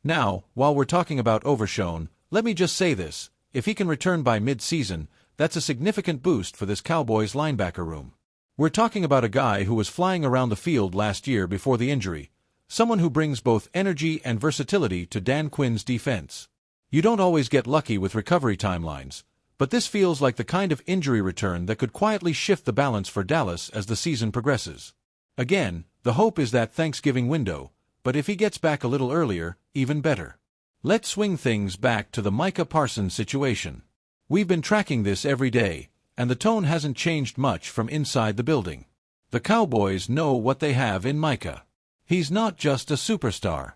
Now, while we're talking about Overshown, let me just say this. If he can return by mid-season, that's a significant boost for this Cowboys linebacker room. We're talking about a guy who was flying around the field last year before the injury, someone who brings both energy and versatility to Dan Quinn's defense. You don't always get lucky with recovery timelines, but this feels like the kind of injury return that could quietly shift the balance for Dallas as the season progresses. Again, the hope is that Thanksgiving window, but if he gets back a little earlier, even better. Let's swing things back to the Micah Parsons situation. We've been tracking this every day, and the tone hasn't changed much from inside the building. The Cowboys know what they have in Micah. He's not just a superstar.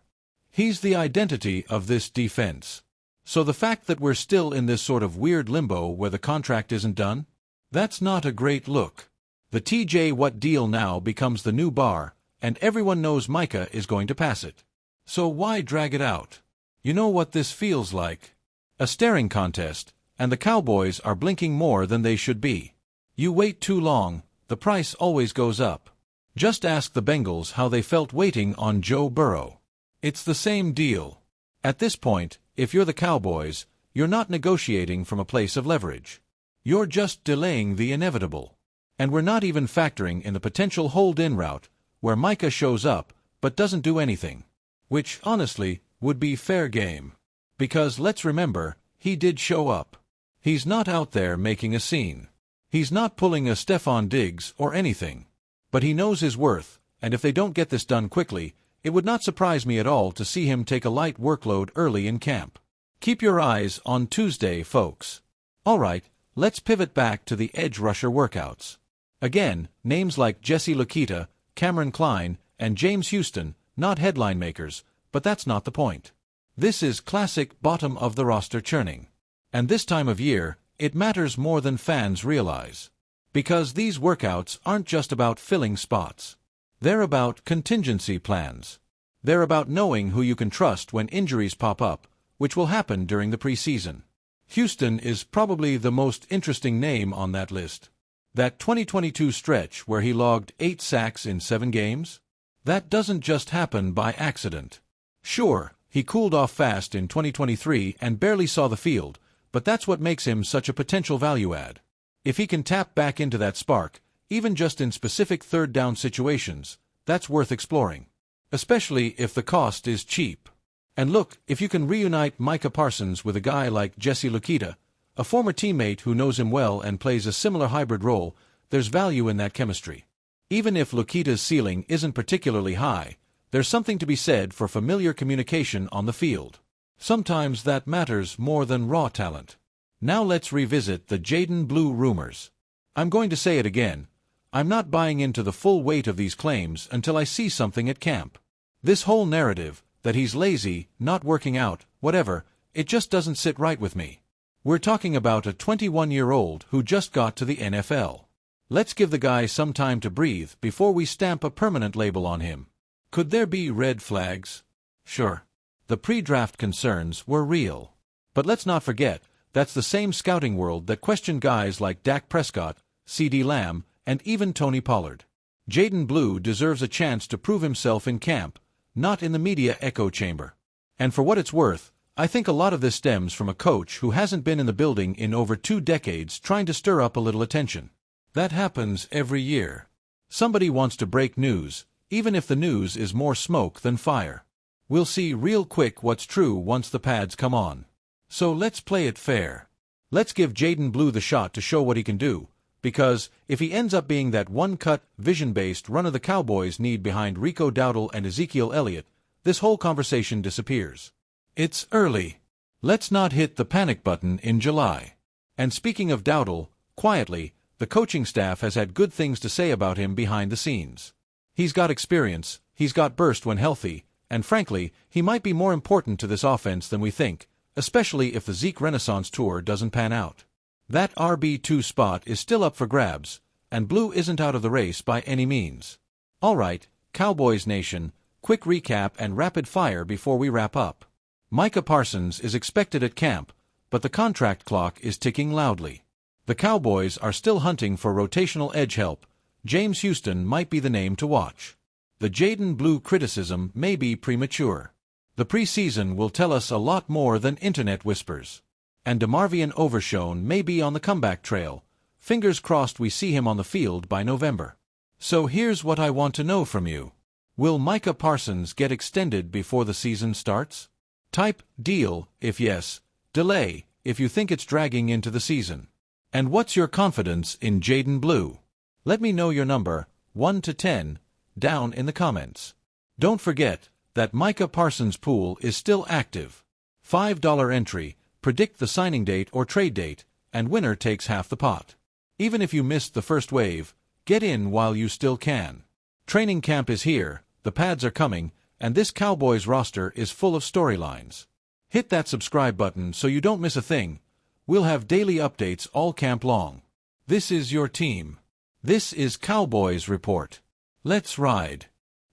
He's the identity of this defense. So the fact that we're still in this sort of weird limbo where the contract isn't done? That's not a great look. The TJ Watt deal now becomes the new bar, and everyone knows Micah is going to pass it. So why drag it out? You know what this feels like? A staring contest, and the Cowboys are blinking more than they should be. You wait too long, the price always goes up. Just ask the Bengals how they felt waiting on Joe Burrow. It's the same deal. At this point, if you're the Cowboys, you're not negotiating from a place of leverage. You're just delaying the inevitable. And we're not even factoring in the potential hold-in route, where Micah shows up, but doesn't do anything. Which, honestly, would be fair game. Because let's remember, he did show up. He's not out there making a scene. He's not pulling a Stephon Diggs or anything. But he knows his worth, and if they don't get this done quickly, it would not surprise me at all to see him take a light workload early in camp. Keep your eyes on Tuesday, folks. Alright, let's pivot back to the edge rusher workouts. Again, names like Jesse Luketa, Cameron Klein, and James Houston, not headline makers, but that's not the point. This is classic bottom-of-the-roster churning. And this time of year, it matters more than fans realize. Because these workouts aren't just about filling spots. They're about contingency plans. They're about knowing who you can trust when injuries pop up, which will happen during the preseason. Houston is probably the most interesting name on that list. That 2022 stretch where he logged 8 sacks in 7 games? That doesn't just happen by accident. Sure, he cooled off fast in 2023 and barely saw the field, but that's what makes him such a potential value add. If he can tap back into that spark, even just in specific third-down situations, that's worth exploring. Especially if the cost is cheap. And look, if you can reunite Micah Parsons with a guy like Jesse Luketa, a former teammate who knows him well and plays a similar hybrid role, there's value in that chemistry. Even if Luketa's ceiling isn't particularly high, there's something to be said for familiar communication on the field. Sometimes that matters more than raw talent. Now let's revisit the Jaden Blue rumors. I'm going to say it again. I'm not buying into the full weight of these claims until I see something at camp. This whole narrative, that he's lazy, not working out, whatever, it just doesn't sit right with me. We're talking about a 21-year-old who just got to the NFL. Let's give the guy some time to breathe before we stamp a permanent label on him. Could there be red flags? Sure. The pre-draft concerns were real. But let's not forget, that's the same scouting world that questioned guys like Dak Prescott, CeeDee Lamb, and even Tony Pollard. Jaden Blue deserves a chance to prove himself in camp, not in the media echo chamber. And for what it's worth, I think a lot of this stems from a coach who hasn't been in the building in over 2 decades trying to stir up a little attention. That happens every year. Somebody wants to break news, even if the news is more smoke than fire. We'll see real quick what's true once the pads come on. So let's play it fair. Let's give Jaden Blue the shot to show what he can do, because if he ends up being that one-cut, vision-based runner the Cowboys need behind Rico Dowdle and Ezekiel Elliott, this whole conversation disappears. It's early. Let's not hit the panic button in July. And speaking of Dowdle, quietly, the coaching staff has had good things to say about him behind the scenes. He's got experience, he's got burst when healthy, and frankly, he might be more important to this offense than we think, especially if the Zeke Renaissance tour doesn't pan out. That RB2 spot is still up for grabs, and Blue isn't out of the race by any means. Alright, Cowboys Nation, quick recap and rapid fire before we wrap up. Micah Parsons is expected at camp, but the contract clock is ticking loudly. The Cowboys are still hunting for rotational edge help. James Houston might be the name to watch. The Jaden Blue criticism may be premature. The preseason will tell us a lot more than internet whispers. And DeMarvion Overshown may be on the comeback trail. Fingers crossed we see him on the field by November. So here's what I want to know from you. Will Micah Parsons get extended before the season starts? Type deal if yes, delay if you think it's dragging into the season. And what's your confidence in Jaden Blue? Let me know your number, 1 to 10, down in the comments. Don't forget that Micah Parsons' pool is still active. $5 entry, predict the signing date or trade date, and winner takes half the pot. Even if you missed the first wave, get in while you still can. Training camp is here, the pads are coming, and this Cowboys roster is full of storylines. Hit that subscribe button so you don't miss a thing. We'll have daily updates all camp long. This is your team. This is Cowboys Report. Let's ride.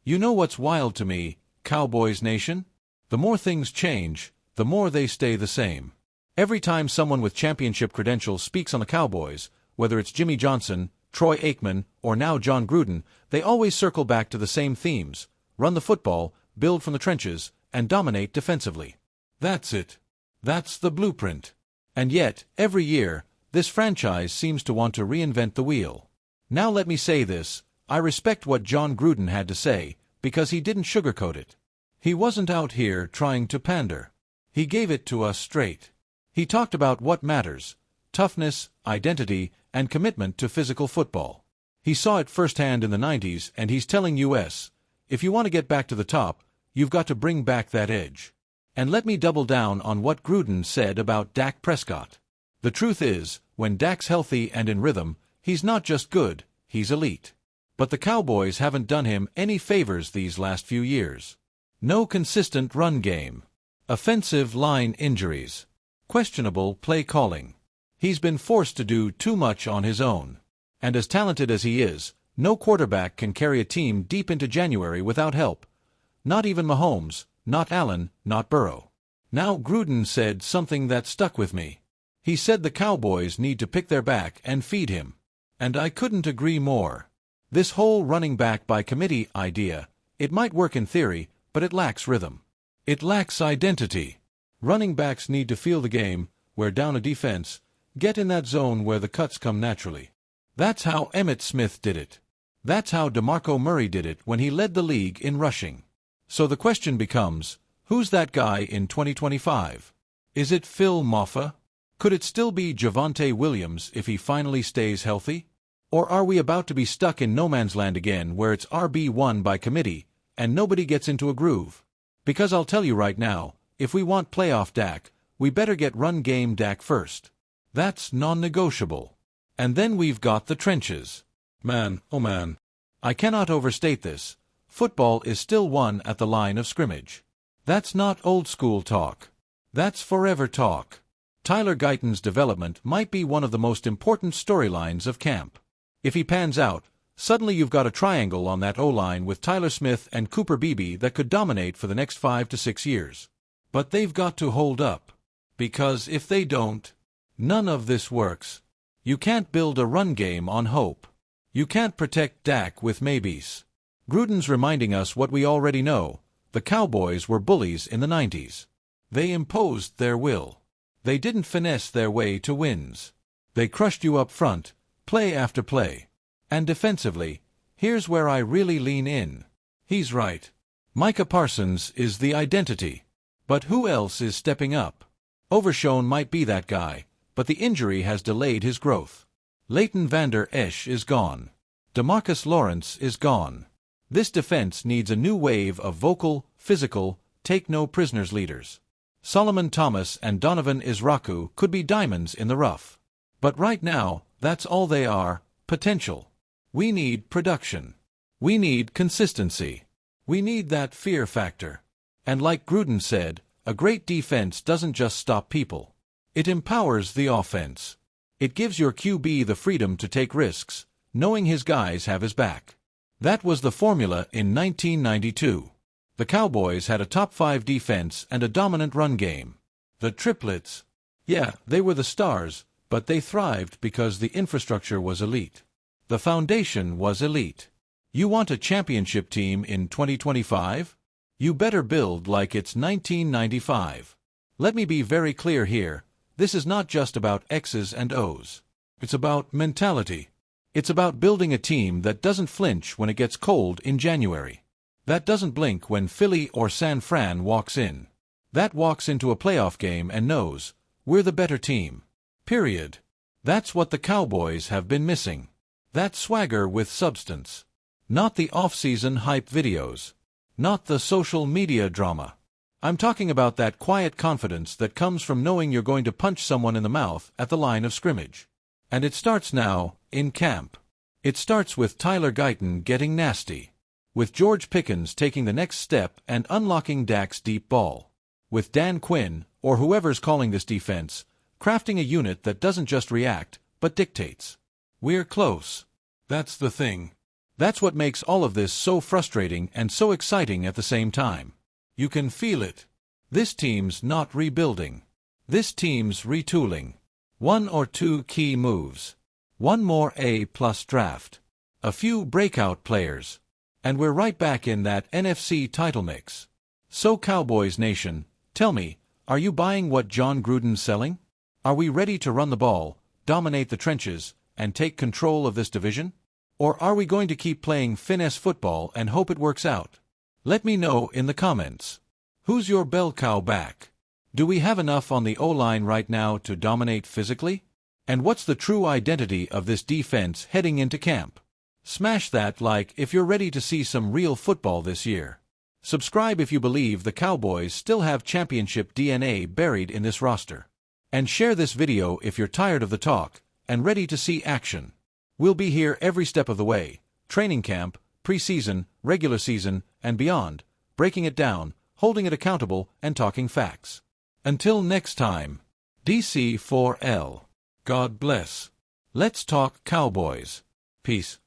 You know what's wild to me, Cowboys Nation? The more things change, the more they stay the same. Every time someone with championship credentials speaks on the Cowboys, whether it's Jimmy Johnson, Troy Aikman, or now John Gruden, they always circle back to the same themes: run the football, build from the trenches, and dominate defensively. That's it. That's the blueprint. And yet, every year, this franchise seems to want to reinvent the wheel. Now let me say this, I respect what John Gruden had to say, because he didn't sugarcoat it. He wasn't out here trying to pander. He gave it to us straight. He talked about what matters: toughness, identity, and commitment to physical football. He saw it firsthand in the 90s, and he's telling us, if you want to get back to the top, you've got to bring back that edge. And let me double down on what Gruden said about Dak Prescott. The truth is, when Dak's healthy and in rhythm, he's not just good, he's elite. But the Cowboys haven't done him any favors these last few years. No consistent run game. Offensive line injuries. Questionable play calling. He's been forced to do too much on his own. And as talented as he is, no quarterback can carry a team deep into January without help. Not even Mahomes, not Allen, not Burrow. Now Gruden said something that stuck with me. He said the Cowboys need to pick their back and feed him. And I couldn't agree more. This whole running back by committee idea, it might work in theory, but it lacks rhythm. It lacks identity. Running backs need to feel the game, wear down a defense, get in that zone where the cuts come naturally. That's how Emmitt Smith did it. That's how DeMarco Murray did it when he led the league in rushing. So the question becomes, who's that guy in 2025? Is it Phil Maffa? Could it still be Javonte Williams if he finally stays healthy? Or are we about to be stuck in no man's land again where it's RB1 by committee and nobody gets into a groove? Because I'll tell you right now, if we want playoff Dak, we better get run game Dak first. That's non-negotiable. And then we've got the trenches. Man, oh man. I cannot overstate this. Football is still won at the line of scrimmage. That's not old-school talk. That's forever talk. Tyler Guyton's development might be one of the most important storylines of camp. If he pans out, suddenly you've got a triangle on that O-line with Tyler Smith and Cooper Beebe that could dominate for the next 5 to 6 years. But they've got to hold up. Because if they don't, none of this works. You can't build a run game on hope. You can't protect Dak with maybes. Gruden's reminding us what we already know. The Cowboys were bullies in the 90s. They imposed their will. They didn't finesse their way to wins. They crushed you up front, play after play. And defensively, here's where I really lean in. He's right. Micah Parsons is the identity. But who else is stepping up? Overshown might be that guy, but the injury has delayed his growth. Leighton Vander Esch is gone. DeMarcus Lawrence is gone. This defense needs a new wave of vocal, physical, take-no-prisoners leaders. Solomon Thomas and Donovan Izraku could be diamonds in the rough. But right now, that's all they are, potential. We need production. We need consistency. We need that fear factor. And like Gruden said, a great defense doesn't just stop people. It empowers the offense. It gives your QB the freedom to take risks, knowing his guys have his back. That was the formula in 1992. The Cowboys had a top-5 defense and a dominant run game. The triplets. Yeah, they were the stars, but they thrived because the infrastructure was elite. The foundation was elite. You want a championship team in 2025? You better build like it's 1995. Let me be very clear here, this is not just about X's and O's. It's about mentality. It's about building a team that doesn't flinch when it gets cold in January. That doesn't blink when Philly or San Fran walks in. That walks into a playoff game and knows, we're the better team. Period. That's what the Cowboys have been missing. That swagger with substance. Not the off-season hype videos. Not the social media drama. I'm talking about that quiet confidence that comes from knowing you're going to punch someone in the mouth at the line of scrimmage. And it starts now, in camp. It starts with Tyler Guyton getting nasty. With George Pickens taking the next step and unlocking Dak's deep ball. With Dan Quinn, or whoever's calling this defense, crafting a unit that doesn't just react, but dictates. We're close. That's the thing. That's what makes all of this so frustrating and so exciting at the same time. You can feel it. This team's not rebuilding. This team's retooling. 1 or 2 key moves. 1 more A-plus draft. A few breakout players. And we're right back in that NFC title mix. So Cowboys Nation, tell me, are you buying what John Gruden's selling? Are we ready to run the ball, dominate the trenches, and take control of this division? Or are we going to keep playing finesse football and hope it works out? Let me know in the comments. Who's your bell cow back? Do we have enough on the O-line right now to dominate physically? And what's the true identity of this defense heading into camp? Smash that like if you're ready to see some real football this year. Subscribe if you believe the Cowboys still have championship DNA buried in this roster. And share this video if you're tired of the talk and ready to see action. We'll be here every step of the way, training camp, preseason, regular season, and beyond, breaking it down, holding it accountable, and talking facts. Until next time, DC4L. God bless. Let's talk Cowboys. Peace.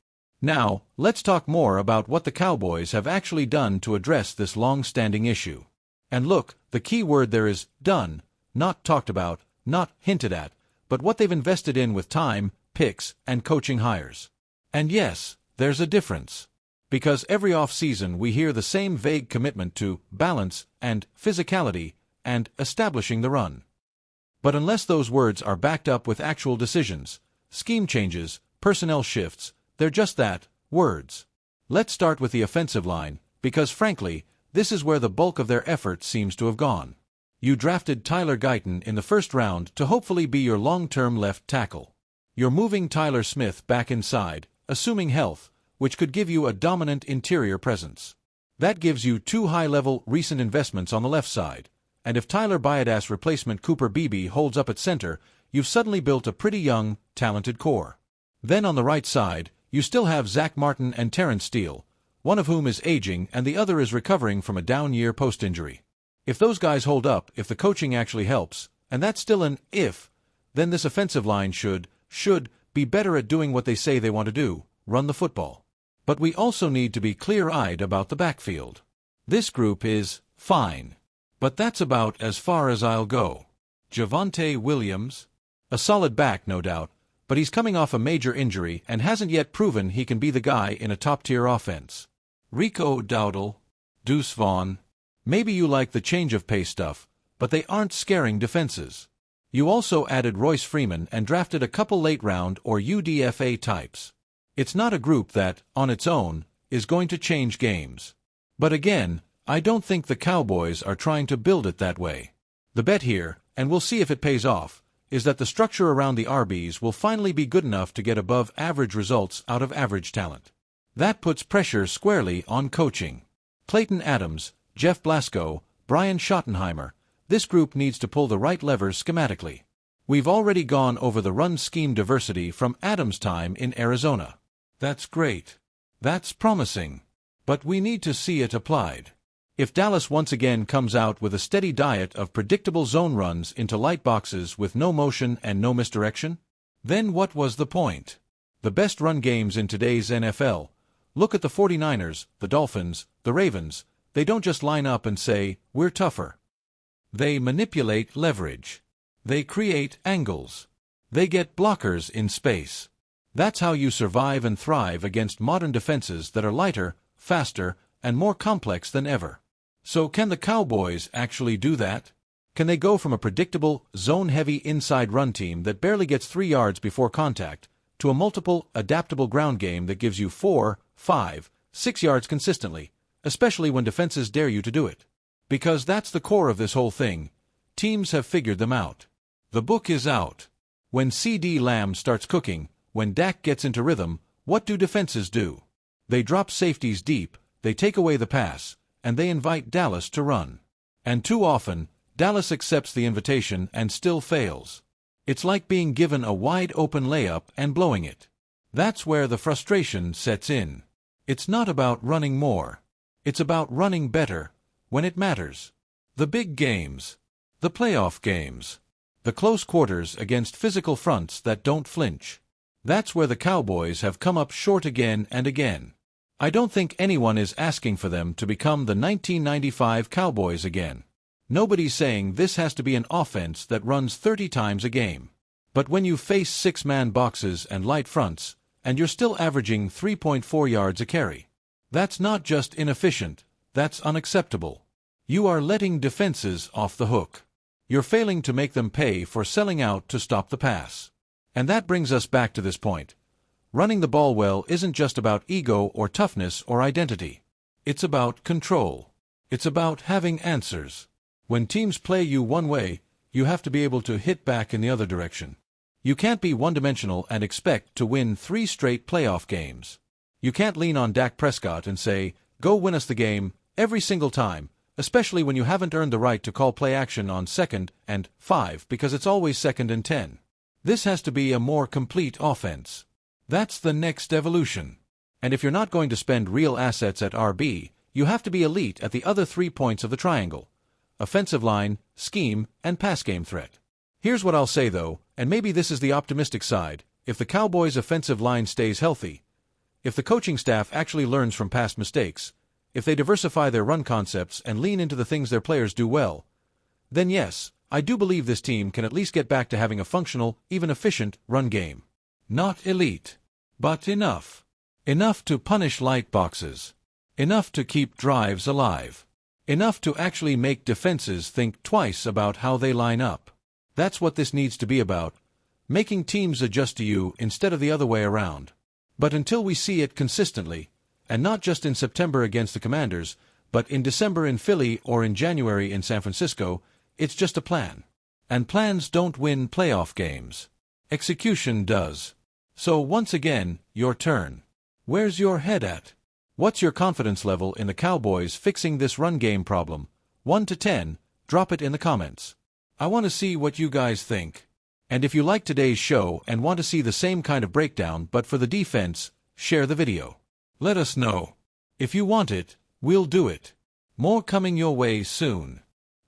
Now, let's talk more about what the Cowboys have actually done to address this long-standing issue. And look, the key word there is done, not talked about, not hinted at, but what they've invested in with time, picks, and coaching hires. And yes, there's a difference. Because every off-season we hear the same vague commitment to balance and physicality and establishing the run. But unless those words are backed up with actual decisions, scheme changes, personnel shifts, they're just that, words. Let's start with the offensive line, because frankly, this is where the bulk of their effort seems to have gone. You drafted Tyler Guyton in the first round to hopefully be your long-term left tackle. You're moving Tyler Smith back inside, assuming health, which could give you a dominant interior presence. That gives you 2 high-level recent investments on the left side, and if Tyler Biadasz replacement Cooper Beebe holds up at center, you've suddenly built a pretty young, talented core. Then on the right side, you still have Zach Martin and Terrence Steele, one of whom is aging and the other is recovering from a down year post-injury. If those guys hold up, if the coaching actually helps, and that's still an if, then this offensive line should be better at doing what they say they want to do, run the football. But we also need to be clear-eyed about the backfield. This group is fine. But that's about as far as I'll go. Javonte Williams? A solid back, no doubt, but he's coming off a major injury and hasn't yet proven he can be the guy in a top-tier offense. Rico Dowdle? Deuce Vaughn? Maybe you like the change-of-pace stuff, but they aren't scaring defenses. You also added Royce Freeman and drafted a couple late-round or UDFA types. It's not a group that, on its own, is going to change games. But again, I don't think the Cowboys are trying to build it that way. The bet here, and we'll see if it pays off, is that the structure around the RBs will finally be good enough to get above-average results out of average talent. That puts pressure squarely on coaching. Clayton Adams, Jeff Blasco, Brian Schottenheimer, this group needs to pull the right levers schematically. We've already gone over the run scheme diversity from Adams' time in Arizona. That's great. That's promising. But we need to see it applied. If Dallas once again comes out with a steady diet of predictable zone runs into light boxes with no motion and no misdirection, then what was the point? The best run games in today's NFL, look at the 49ers, the Dolphins, the Ravens, they don't just line up and say, we're tougher. They manipulate leverage. They create angles. They get blockers in space. That's how you survive and thrive against modern defenses that are lighter, faster, and more complex than ever. So can the Cowboys actually do that? Can they go from a predictable, zone-heavy inside run team that barely gets 3 yards before contact to a multiple, adaptable ground game that gives you 4, 5, 6 yards consistently, especially when defenses dare you to do it? Because that's the core of this whole thing. Teams have figured them out. The book is out. When CeeDee Lamb starts cooking, when Dak gets into rhythm, what do defenses do? They drop safeties deep, they take away the pass, and they invite Dallas to run. And too often, Dallas accepts the invitation and still fails. It's like being given a wide-open layup and blowing it. That's where the frustration sets in. It's not about running more. It's about running better, when it matters. The big games. The playoff games. The close quarters against physical fronts that don't flinch. That's where the Cowboys have come up short again and again. I don't think anyone is asking for them to become the 1995 Cowboys again. Nobody's saying this has to be an offense that runs 30 times a game. But when you face 6-man boxes and light fronts, and you're still averaging 3.4 yards a carry, that's not just inefficient, that's unacceptable. You are letting defenses off the hook. You're failing to make them pay for selling out to stop the pass. And that brings us back to this point. Running the ball well isn't just about ego or toughness or identity. It's about control. It's about having answers. When teams play you one way, you have to be able to hit back in the other direction. You can't be one-dimensional and expect to win 3 straight playoff games. You can't lean on Dak Prescott and say, "Go win us the game," every single time, especially when you haven't earned the right to call play action on 2nd and 5 because it's always 2nd and 10. This has to be a more complete offense. That's the next evolution. And if you're not going to spend real assets at RB, you have to be elite at the other 3 points of the triangle: offensive line, scheme, and pass game threat. Here's what I'll say though, and maybe this is the optimistic side: if the Cowboys' offensive line stays healthy, if the coaching staff actually learns from past mistakes, if they diversify their run concepts and lean into the things their players do well, then yes, I do believe this team can at least get back to having a functional, even efficient, run game. Not elite, but enough. Enough to punish light boxes. Enough to keep drives alive. Enough to actually make defenses think twice about how they line up. That's what this needs to be about, making teams adjust to you instead of the other way around. But until we see it consistently, and not just in September against the Commanders, but in December in Philly or in January in San Francisco, it's just a plan. And plans don't win playoff games. Execution does. So once again, your turn. Where's your head at? What's your confidence level in the Cowboys fixing this run game problem? 1 to 10, drop it in the comments. I want to see what you guys think. And if you like today's show and want to see the same kind of breakdown but for the defense, share the video. Let us know. If you want it, we'll do it. More coming your way soon.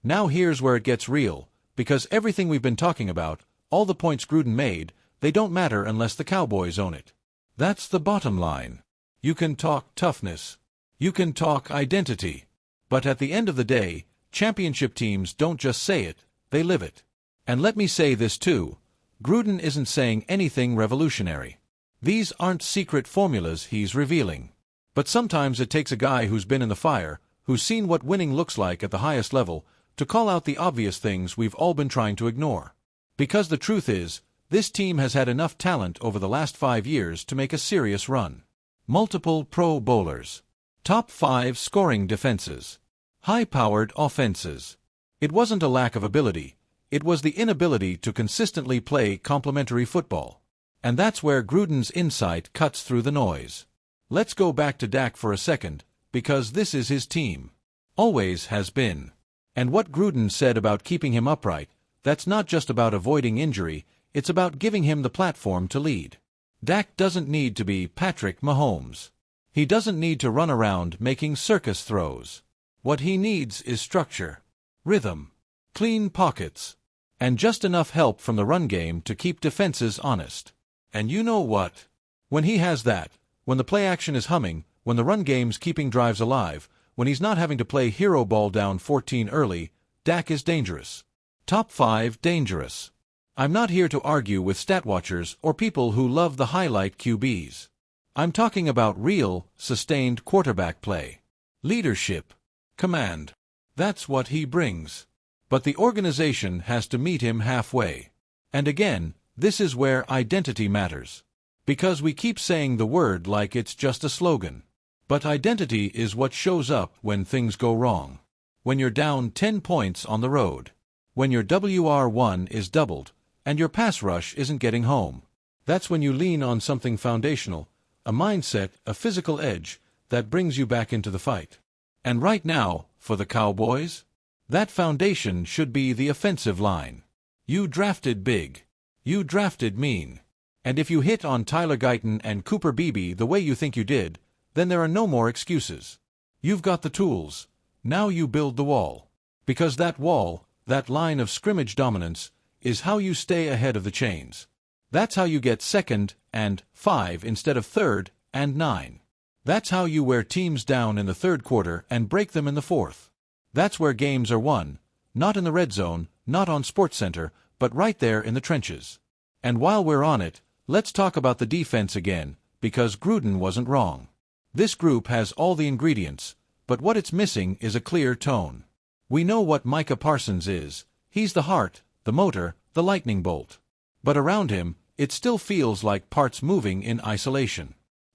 Now here's where it gets real, because everything we've been talking about, all the points Gruden made, they don't matter unless the Cowboys own it. That's the bottom line. You can talk toughness. You can talk identity. But at the end of the day, championship teams don't just say it, they live it. And let me say this too, Gruden isn't saying anything revolutionary. These aren't secret formulas he's revealing. But sometimes it takes a guy who's been in the fire, who's seen what winning looks like at the highest level, to call out the obvious things we've all been trying to ignore. Because the truth is, this team has had enough talent over the last 5 years to make a serious run. Multiple Pro Bowlers. Top 5 scoring defenses. High-powered offenses. It wasn't a lack of ability, it was the inability to consistently play complementary football. And that's where Gruden's insight cuts through the noise. Let's go back to Dak for a second, because this is his team. Always has been. And what Gruden said about keeping him upright, that's not just about avoiding injury, it's about giving him the platform to lead. Dak doesn't need to be Patrick Mahomes. He doesn't need to run around making circus throws. What he needs is structure, rhythm, clean pockets, and just enough help from the run game to keep defenses honest. And you know what? When he has that, when the play action is humming, when the run game's keeping drives alive, when he's not having to play hero ball down 14 early, Dak is dangerous. Top 5 dangerous. I'm not here to argue with stat watchers or people who love the highlight QBs. I'm talking about real, sustained quarterback play. Leadership. Command. That's what he brings. But the organization has to meet him halfway. And again, this is where identity matters. Because we keep saying the word like it's just a slogan. But identity is what shows up when things go wrong. When you're down 10 points on the road. When your WR1 is doubled, and your pass rush isn't getting home. That's when you lean on something foundational, a mindset, a physical edge, that brings you back into the fight. And right now, for the Cowboys, that foundation should be the offensive line. You drafted big. You drafted mean. And if you hit on Tyler Guyton and Cooper Beebe the way you think you did, then there are no more excuses. You've got the tools. Now you build the wall. Because that wall, that line of scrimmage dominance, is how you stay ahead of the chains. That's how you get 2nd and 5 instead of 3rd and 9. That's how you wear teams down in the 3rd quarter and break them in the 4th. That's where games are won, not in the red zone, not on SportsCenter, but right there in the trenches. And while we're on it, let's talk about the defense again, because Gruden wasn't wrong. This group has all the ingredients, but what it's missing is a clear tone. We know what Micah Parsons is. He's the heart, the motor, the lightning bolt. But around him, it still feels like parts moving in isolation.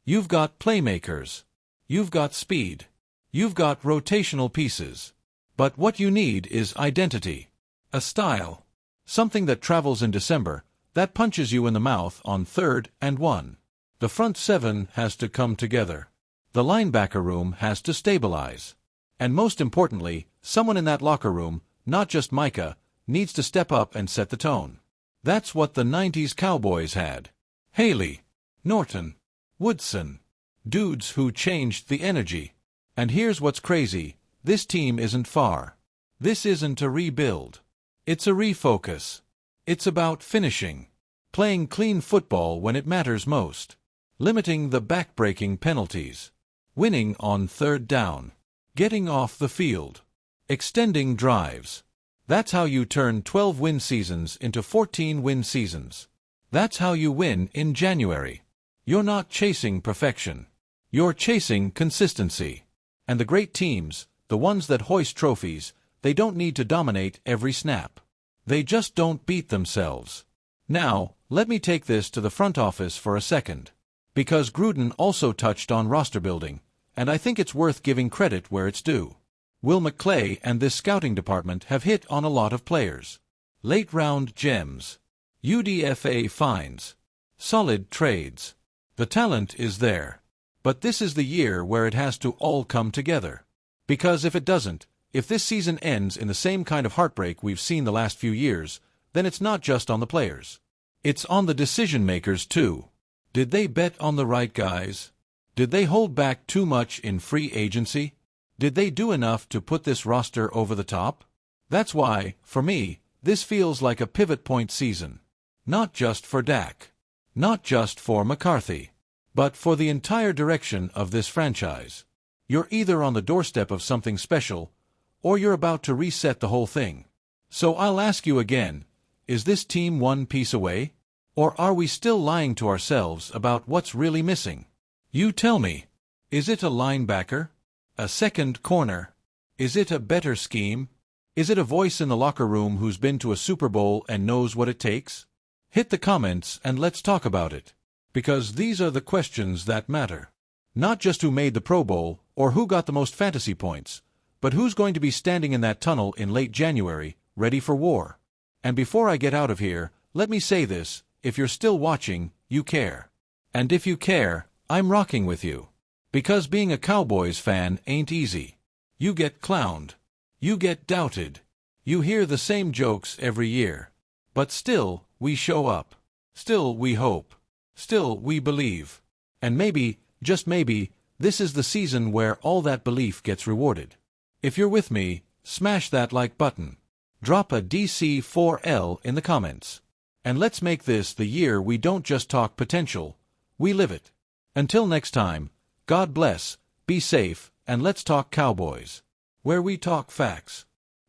You've got playmakers. You've got speed. You've got rotational pieces. But what you need is identity. A style. Something that travels in December, that punches you in the mouth on 3rd and 1. The front 7 has to come together. The linebacker room has to stabilize. And most importantly, someone in that locker room, not just Micah, needs to step up and set the tone. That's what the 90s Cowboys had. Haley, Norton, Woodson. Dudes who changed the energy. And here's what's crazy. This team isn't far. This isn't a rebuild. It's a refocus. It's about finishing. Playing clean football when it matters most. Limiting the back-breaking penalties. Winning on 3rd down. Getting off the field. Extending drives. That's how you turn 12-win seasons into 14-win seasons. That's how you win in January. You're not chasing perfection. You're chasing consistency. And the great teams, the ones that hoist trophies, they don't need to dominate every snap. They just don't beat themselves. Now, let me take this to the front office for a second. Because Gruden also touched on roster building, and I think it's worth giving credit where it's due. Will McClay and this scouting department have hit on a lot of players. Late-round gems. UDFA finds. Solid trades. The talent is there. But this is the year where it has to all come together. Because if it doesn't, if this season ends in the same kind of heartbreak we've seen the last few years, then it's not just on the players. It's on the decision-makers too. Did they bet on the right guys? Did they hold back too much in free agency? Did they do enough to put this roster over the top? That's why, for me, this feels like a pivot point season. Not just for Dak. Not just for McCarthy. But for the entire direction of this franchise. You're either on the doorstep of something special, or you're about to reset the whole thing. So I'll ask you again, is this team one piece away? Or are we still lying to ourselves about what's really missing? You tell me. Is it a linebacker? A second corner? Is it a better scheme? Is it a voice in the locker room who's been to a Super Bowl and knows what it takes? Hit the comments and let's talk about it. Because these are the questions that matter. Not just who made the Pro Bowl or who got the most fantasy points, but who's going to be standing in that tunnel in late January, ready for war. And before I get out of here, let me say this, if you're still watching, you care. And if you care, I'm rocking with you. Because being a Cowboys fan ain't easy. You get clowned. You get doubted. You hear the same jokes every year. But still, we show up. Still, we hope. Still, we believe. And maybe, just maybe, this is the season where all that belief gets rewarded. If you're with me, smash that like button. Drop a DC4L in the comments. And let's make this the year we don't just talk potential, we live it. Until next time, God bless, be safe, and let's talk Cowboys. Where we talk facts.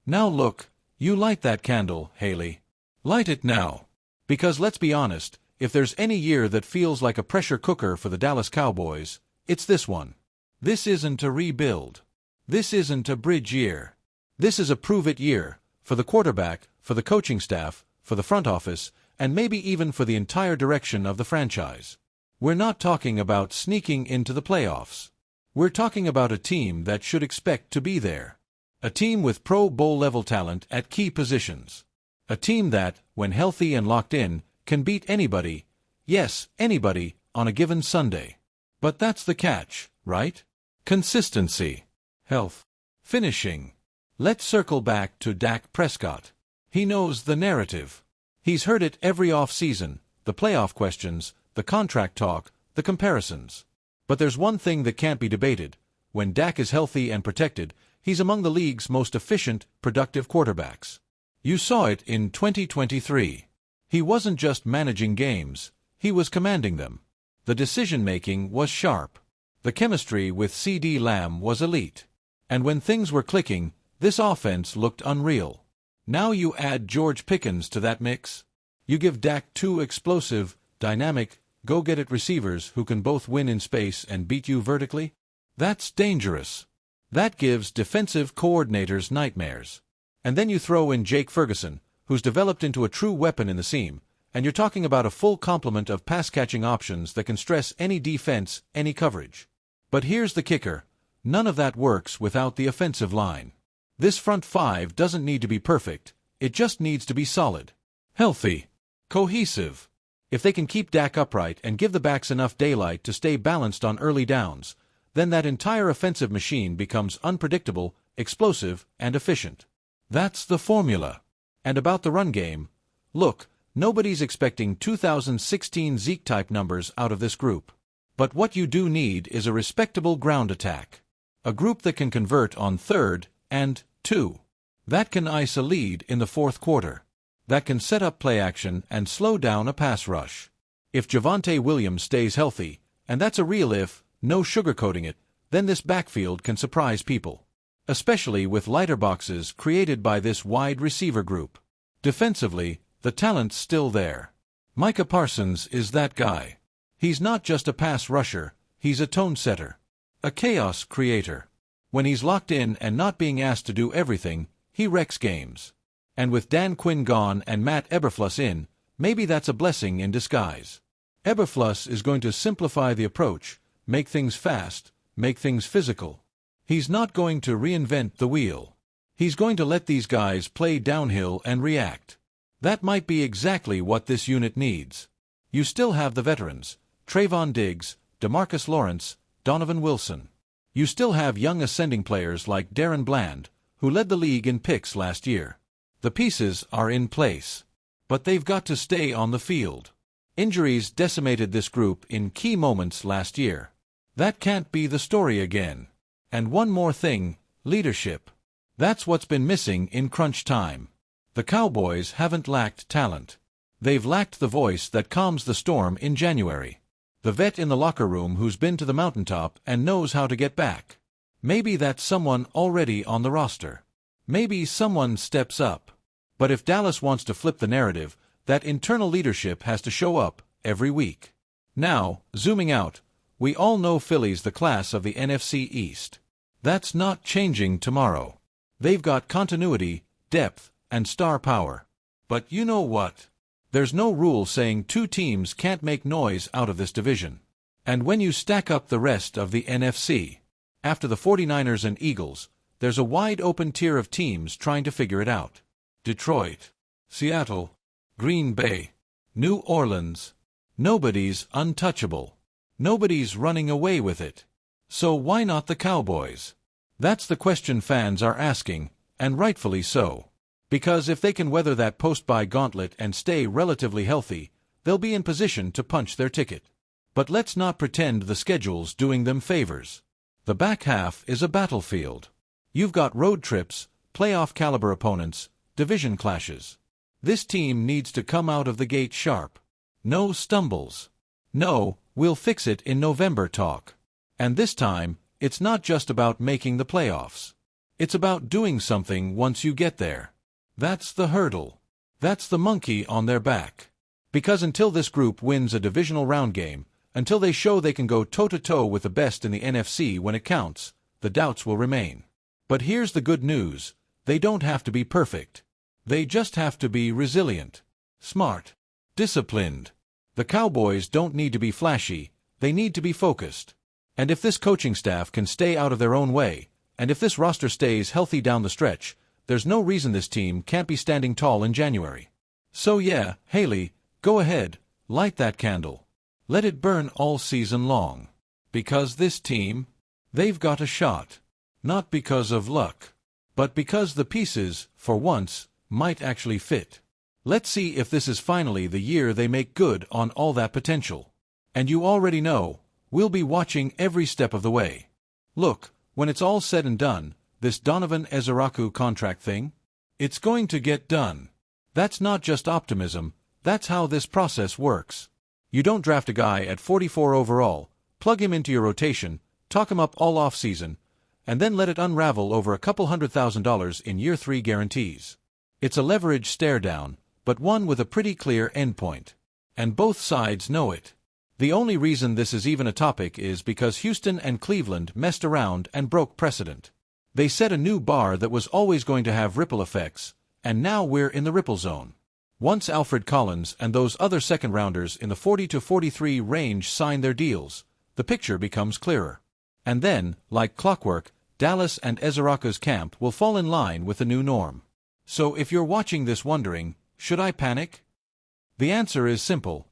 Now look, you light that candle, Haley. Light it now. Because let's be honest, if there's any year that feels like a pressure cooker for the Dallas Cowboys, it's this one. This isn't a rebuild. This isn't a bridge year. This is a prove-it year, for the quarterback, for the coaching staff, for the front office, and maybe even for the entire direction of the franchise. We're not talking about sneaking into the playoffs. We're talking about a team that should expect to be there. A team with Pro Bowl-level talent at key positions. A team that, when healthy and locked in, can beat anybody, yes, anybody, on a given Sunday. But that's the catch, right? Consistency. Health. Finishing. Let's circle back to Dak Prescott. He knows the narrative. He's heard it every off-season, the playoff questions, the contract talk, the comparisons. But there's one thing that can't be debated. When Dak is healthy and protected, he's among the league's most efficient, productive quarterbacks. You saw it in 2023. He wasn't just managing games, he was commanding them. The decision-making was sharp. The chemistry with CeeDee Lamb was elite. And when things were clicking, this offense looked unreal. Now you add George Pickens to that mix. You give Dak two explosive, dynamic, go-get-it receivers who can both win in space and beat you vertically? That's dangerous. That gives defensive coordinators nightmares. And then you throw in Jake Ferguson, who's developed into a true weapon in the seam, and you're talking about a full complement of pass-catching options that can stress any defense, any coverage. But here's the kicker. None of that works without the offensive line. This front five doesn't need to be perfect, it just needs to be solid. Healthy. Cohesive. If they can keep Dak upright and give the backs enough daylight to stay balanced on early downs, then that entire offensive machine becomes unpredictable, explosive, and efficient. That's the formula. And about the run game, look, nobody's expecting 2016 Zeke-type numbers out of this group. But what you do need is a respectable ground attack. A group that can convert on 3rd and 2. That can ice a lead in the 4th quarter. That can set up play action and slow down a pass rush. If Javonte Williams stays healthy, and that's a real if, no sugarcoating it, then this backfield can surprise people. Especially with lighter boxes created by this wide receiver group. Defensively, the talent's still there. Micah Parsons is that guy. He's not just a pass rusher, he's a tone setter. A chaos creator. When he's locked in and not being asked to do everything, he wrecks games. And with Dan Quinn gone and Matt Eberflus in, maybe that's a blessing in disguise. Eberflus is going to simplify the approach, make things fast, make things physical. He's not going to reinvent the wheel. He's going to let these guys play downhill and react. That might be exactly what this unit needs. You still have the veterans, Trayvon Diggs, DeMarcus Lawrence, Donovan Wilson. You still have young ascending players like Darren Bland, who led the league in picks last year. The pieces are in place. But they've got to stay on the field. Injuries decimated this group in key moments last year. That can't be the story again. And one more thing, leadership. That's what's been missing in crunch time. The Cowboys haven't lacked talent. They've lacked the voice that calms the storm in January. The vet in the locker room who's been to the mountaintop and knows how to get back. Maybe that's someone already on the roster. Maybe someone steps up. But if Dallas wants to flip the narrative, that internal leadership has to show up every week. Now, zooming out, we all know Philly's the class of the NFC East. That's not changing tomorrow. They've got continuity, depth, and star power. But you know what? There's no rule saying two teams can't make noise out of this division. And when you stack up the rest of the NFC, after the 49ers and Eagles, there's a wide-open tier of teams trying to figure it out. Detroit, Seattle, Green Bay, New Orleans. Nobody's untouchable. Nobody's running away with it. So why not the Cowboys? That's the question fans are asking, and rightfully so. Because if they can weather that post-bye gauntlet and stay relatively healthy, they'll be in position to punch their ticket. But let's not pretend the schedule's doing them favors. The back half is a battlefield. You've got road trips, playoff-caliber opponents, division clashes. This team needs to come out of the gate sharp. No stumbles. No, we'll fix it in November talk. And this time, it's not just about making the playoffs. It's about doing something once you get there. That's the hurdle. That's the monkey on their back. Because until this group wins a divisional round game, until they show they can go toe-to-toe with the best in the NFC when it counts, the doubts will remain. But here's the good news. They don't have to be perfect. They just have to be resilient, smart, disciplined. The Cowboys don't need to be flashy, they need to be focused. And if this coaching staff can stay out of their own way, and if this roster stays healthy down the stretch, there's no reason this team can't be standing tall in January. So yeah, Haley, go ahead, light that candle. Let it burn all season long. Because this team, they've got a shot. Not because of luck, but because the pieces, for once, might actually fit. Let's see if this is finally the year they make good on all that potential. And you already know, we'll be watching every step of the way. Look, when it's all said and done, this Donovan Ezeraku contract thing, it's going to get done. That's not just optimism, that's how this process works. You don't draft a guy at 44 overall, plug him into your rotation, talk him up all off-season, and then let it unravel over a couple $100,000 in year 3 guarantees. It's a leverage stare-down, but one with a pretty clear endpoint. And both sides know it. The only reason this is even a topic is because Houston and Cleveland messed around and broke precedent. They set a new bar that was always going to have ripple effects, and now we're in the ripple zone. Once Alfred Collins and those other second-rounders in the 40 to 43 range sign their deals, the picture becomes clearer. And then, like clockwork, Dallas and Ezeraku's camp will fall in line with the new norm. So if you're watching this wondering, should I panic? The answer is simple.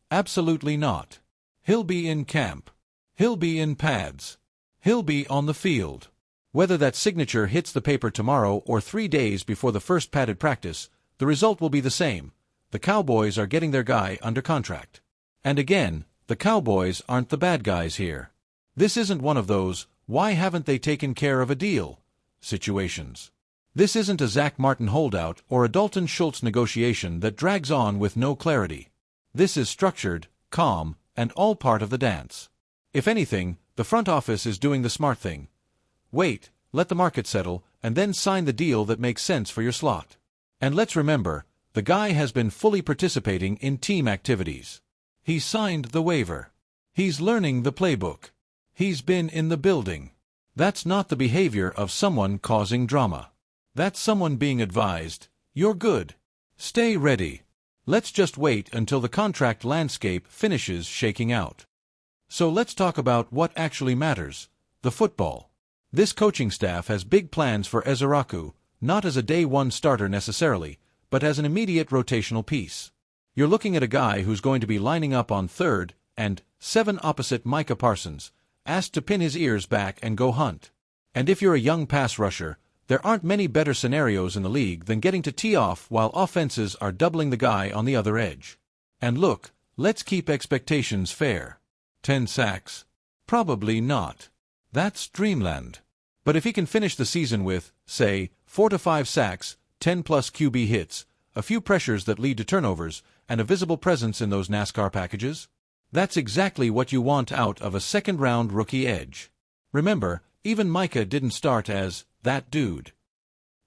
Absolutely not. He'll be in camp. He'll be in pads. He'll be on the field. Whether that signature hits the paper tomorrow or 3 days before the first padded practice, the result will be the same. The Cowboys are getting their guy under contract. And again, the Cowboys aren't the bad guys here. This isn't one of those, why haven't they taken care of a deal situations. This isn't a Zach Martin holdout or a Dalton Schultz negotiation that drags on with no clarity. This is structured, calm, and all part of the dance. If anything, the front office is doing the smart thing. Wait, let the market settle, and then sign the deal that makes sense for your slot. And let's remember, the guy has been fully participating in team activities. He's signed the waiver. He's learning the playbook. He's been in the building. That's not the behavior of someone causing drama. That's someone being advised, you're good. Stay ready. Let's just wait until the contract landscape finishes shaking out. So let's talk about what actually matters, the football. This coaching staff has big plans for Ezeraku, not as a day-one starter necessarily, but as an immediate rotational piece. You're looking at a guy who's going to be lining up on 3rd and 7 opposite Micah Parsons, asked to pin his ears back and go hunt. And if you're a young pass rusher, there aren't many better scenarios in the league than getting to tee off while offenses are doubling the guy on the other edge. And look, let's keep expectations fair. 10 sacks? Probably not. That's dreamland. But if he can finish the season with, say, 4 to 5 sacks, 10-plus QB hits, a few pressures that lead to turnovers, and a visible presence in those NASCAR packages, that's exactly what you want out of a second-round rookie edge. Remember, even Micah didn't start as that dude.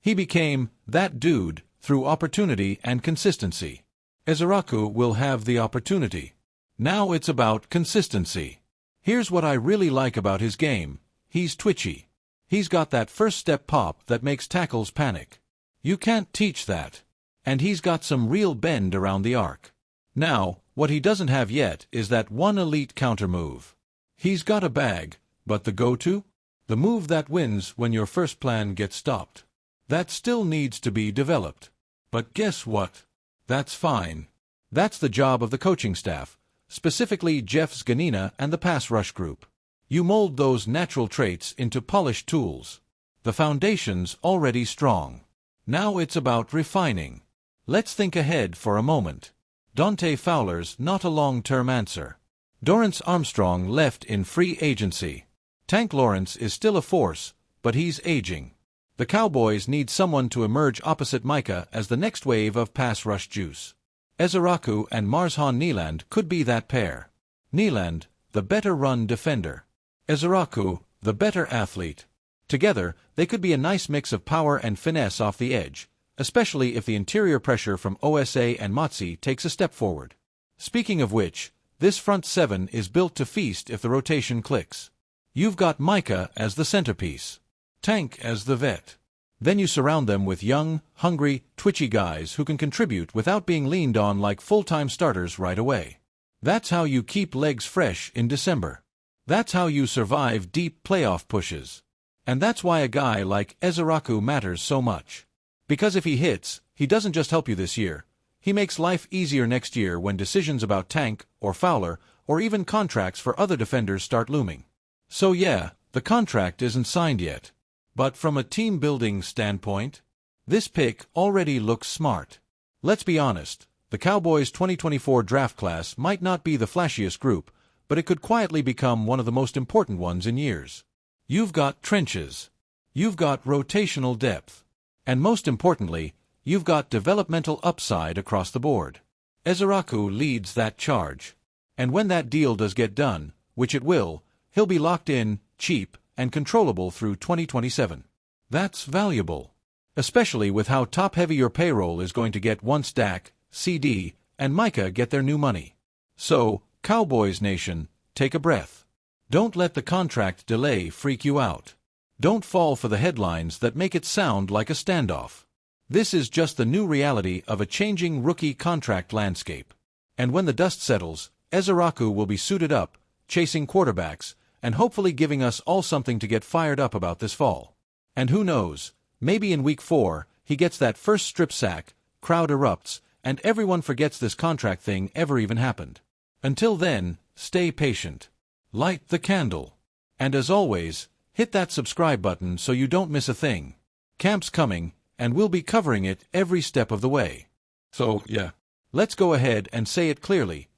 He became that dude through opportunity and consistency. Ezeraku will have the opportunity. Now it's about consistency. Here's what I really like about his game. He's twitchy. He's got that first-step pop that makes tackles panic. You can't teach that. And he's got some real bend around the arc. Now, what he doesn't have yet is that one elite counter move. He's got a bag, but the go-to? The move that wins when your first plan gets stopped. That still needs to be developed. But guess what? That's fine. That's the job of the coaching staff, specifically Jeff Zgonina and the pass rush group. You mold those natural traits into polished tools. The foundation's already strong. Now it's about refining. Let's think ahead for a moment. Dante Fowler's not a long-term answer. Dorrance Armstrong left in free agency. Tank Lawrence is still a force, but he's aging. The Cowboys need someone to emerge opposite Micah as the next wave of pass rush juice. Ezeraku and Marshawn Nyland could be that pair. Nyland, the better run defender. Ezeraku, the better athlete. Together, they could be a nice mix of power and finesse off the edge, especially if the interior pressure from OSA and Motzi takes a step forward. Speaking of which, this front seven is built to feast if the rotation clicks. You've got Micah as the centerpiece. Tank as the vet. Then you surround them with young, hungry, twitchy guys who can contribute without being leaned on like full-time starters right away. That's how you keep legs fresh in December. That's how you survive deep playoff pushes. And that's why a guy like Ezeraku matters so much. Because if he hits, he doesn't just help you this year. He makes life easier next year when decisions about Tank, or Fowler, or even contracts for other defenders start looming. So yeah, the contract isn't signed yet. But from a team-building standpoint, this pick already looks smart. Let's be honest, the Cowboys' 2024 draft class might not be the flashiest group, but it could quietly become one of the most important ones in years. You've got trenches. You've got rotational depth. And most importantly, you've got developmental upside across the board. Ezeraku leads that charge. And when that deal does get done, which it will, he'll be locked in, cheap, and controllable through 2027. That's valuable. Especially with how top-heavy your payroll is going to get once Dak, CD, and Micah get their new money. So, Cowboys Nation, take a breath. Don't let the contract delay freak you out. Don't fall for the headlines that make it sound like a standoff. This is just the new reality of a changing rookie contract landscape. And when the dust settles, Ezeraku will be suited up, chasing quarterbacks, and hopefully giving us all something to get fired up about this fall. And who knows, maybe in Week 4, he gets that first strip sack, crowd erupts, and everyone forgets this contract thing ever even happened. Until then, stay patient. Light the candle. And as always, hit that subscribe button so you don't miss a thing. Camp's coming, and we'll be covering it every step of the way. So, yeah. Let's go ahead and say it clearly.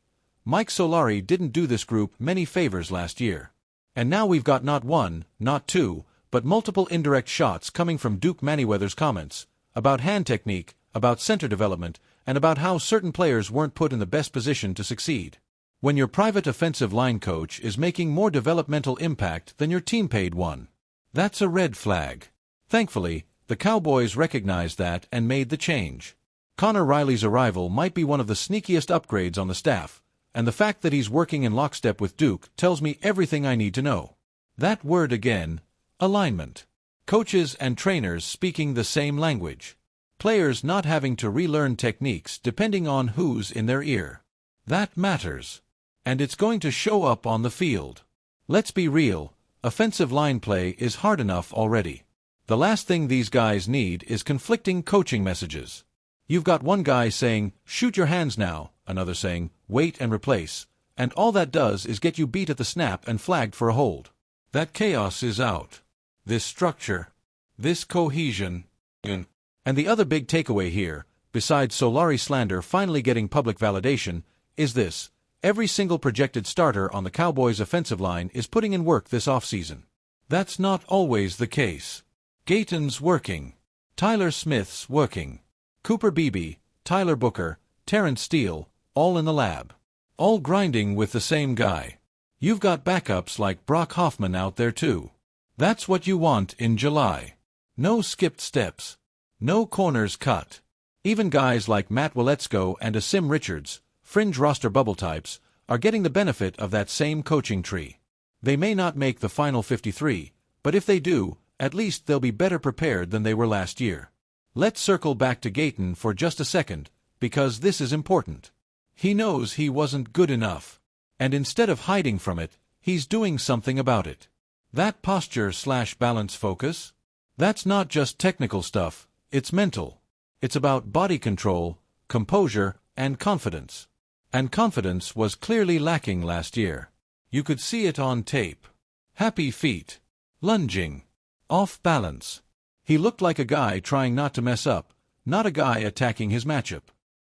Mike Solari didn't do this group many favors last year. And now we've got not one, not two, but multiple indirect shots coming from Duke Manyweather's comments about hand technique, about center development, and about how certain players weren't put in the best position to succeed. When your private offensive line coach is making more developmental impact than your team-paid one, that's a red flag. Thankfully, the Cowboys recognized that and made the change. Connor Riley's arrival might be one of the sneakiest upgrades on the staff, and the fact that he's working in lockstep with Duke tells me everything I need to know. That word again, alignment. Coaches and trainers speaking the same language. Players not having to relearn techniques depending on who's in their ear. That matters. And it's going to show up on the field. Let's be real, offensive line play is hard enough already. The last thing these guys need is conflicting coaching messages. You've got one guy saying, shoot your hands now, another saying, wait and replace, and all that does is get you beat at the snap and flagged for a hold. That chaos is out. This structure, this cohesion, and the other big takeaway here, besides Solari slander finally getting public validation, is this: every single projected starter on the Cowboys' offensive line is putting in work this offseason. That's not always the case. Gayton's working. Tyler Smith's working. Cooper Beebe, Tyler Booker, Terrence Steele, all in the lab. All grinding with the same guy. You've got backups like Brock Hoffman out there too. That's what you want in July. No skipped steps. No corners cut. Even guys like Matt Waletzko and Asim Richards, fringe roster bubble types, are getting the benefit of that same coaching tree. They may not make the final 53, but if they do, at least they'll be better prepared than they were last year. Let's circle back to Gayton for just a second, because this is important. He knows he wasn't good enough. And instead of hiding from it, he's doing something about it. That posture/balance focus? That's not just technical stuff, it's mental. It's about body control, composure, and confidence. And confidence was clearly lacking last year. You could see it on tape. Happy feet. Lunging. Off balance. He looked like a guy trying not to mess up, not a guy attacking his matchup.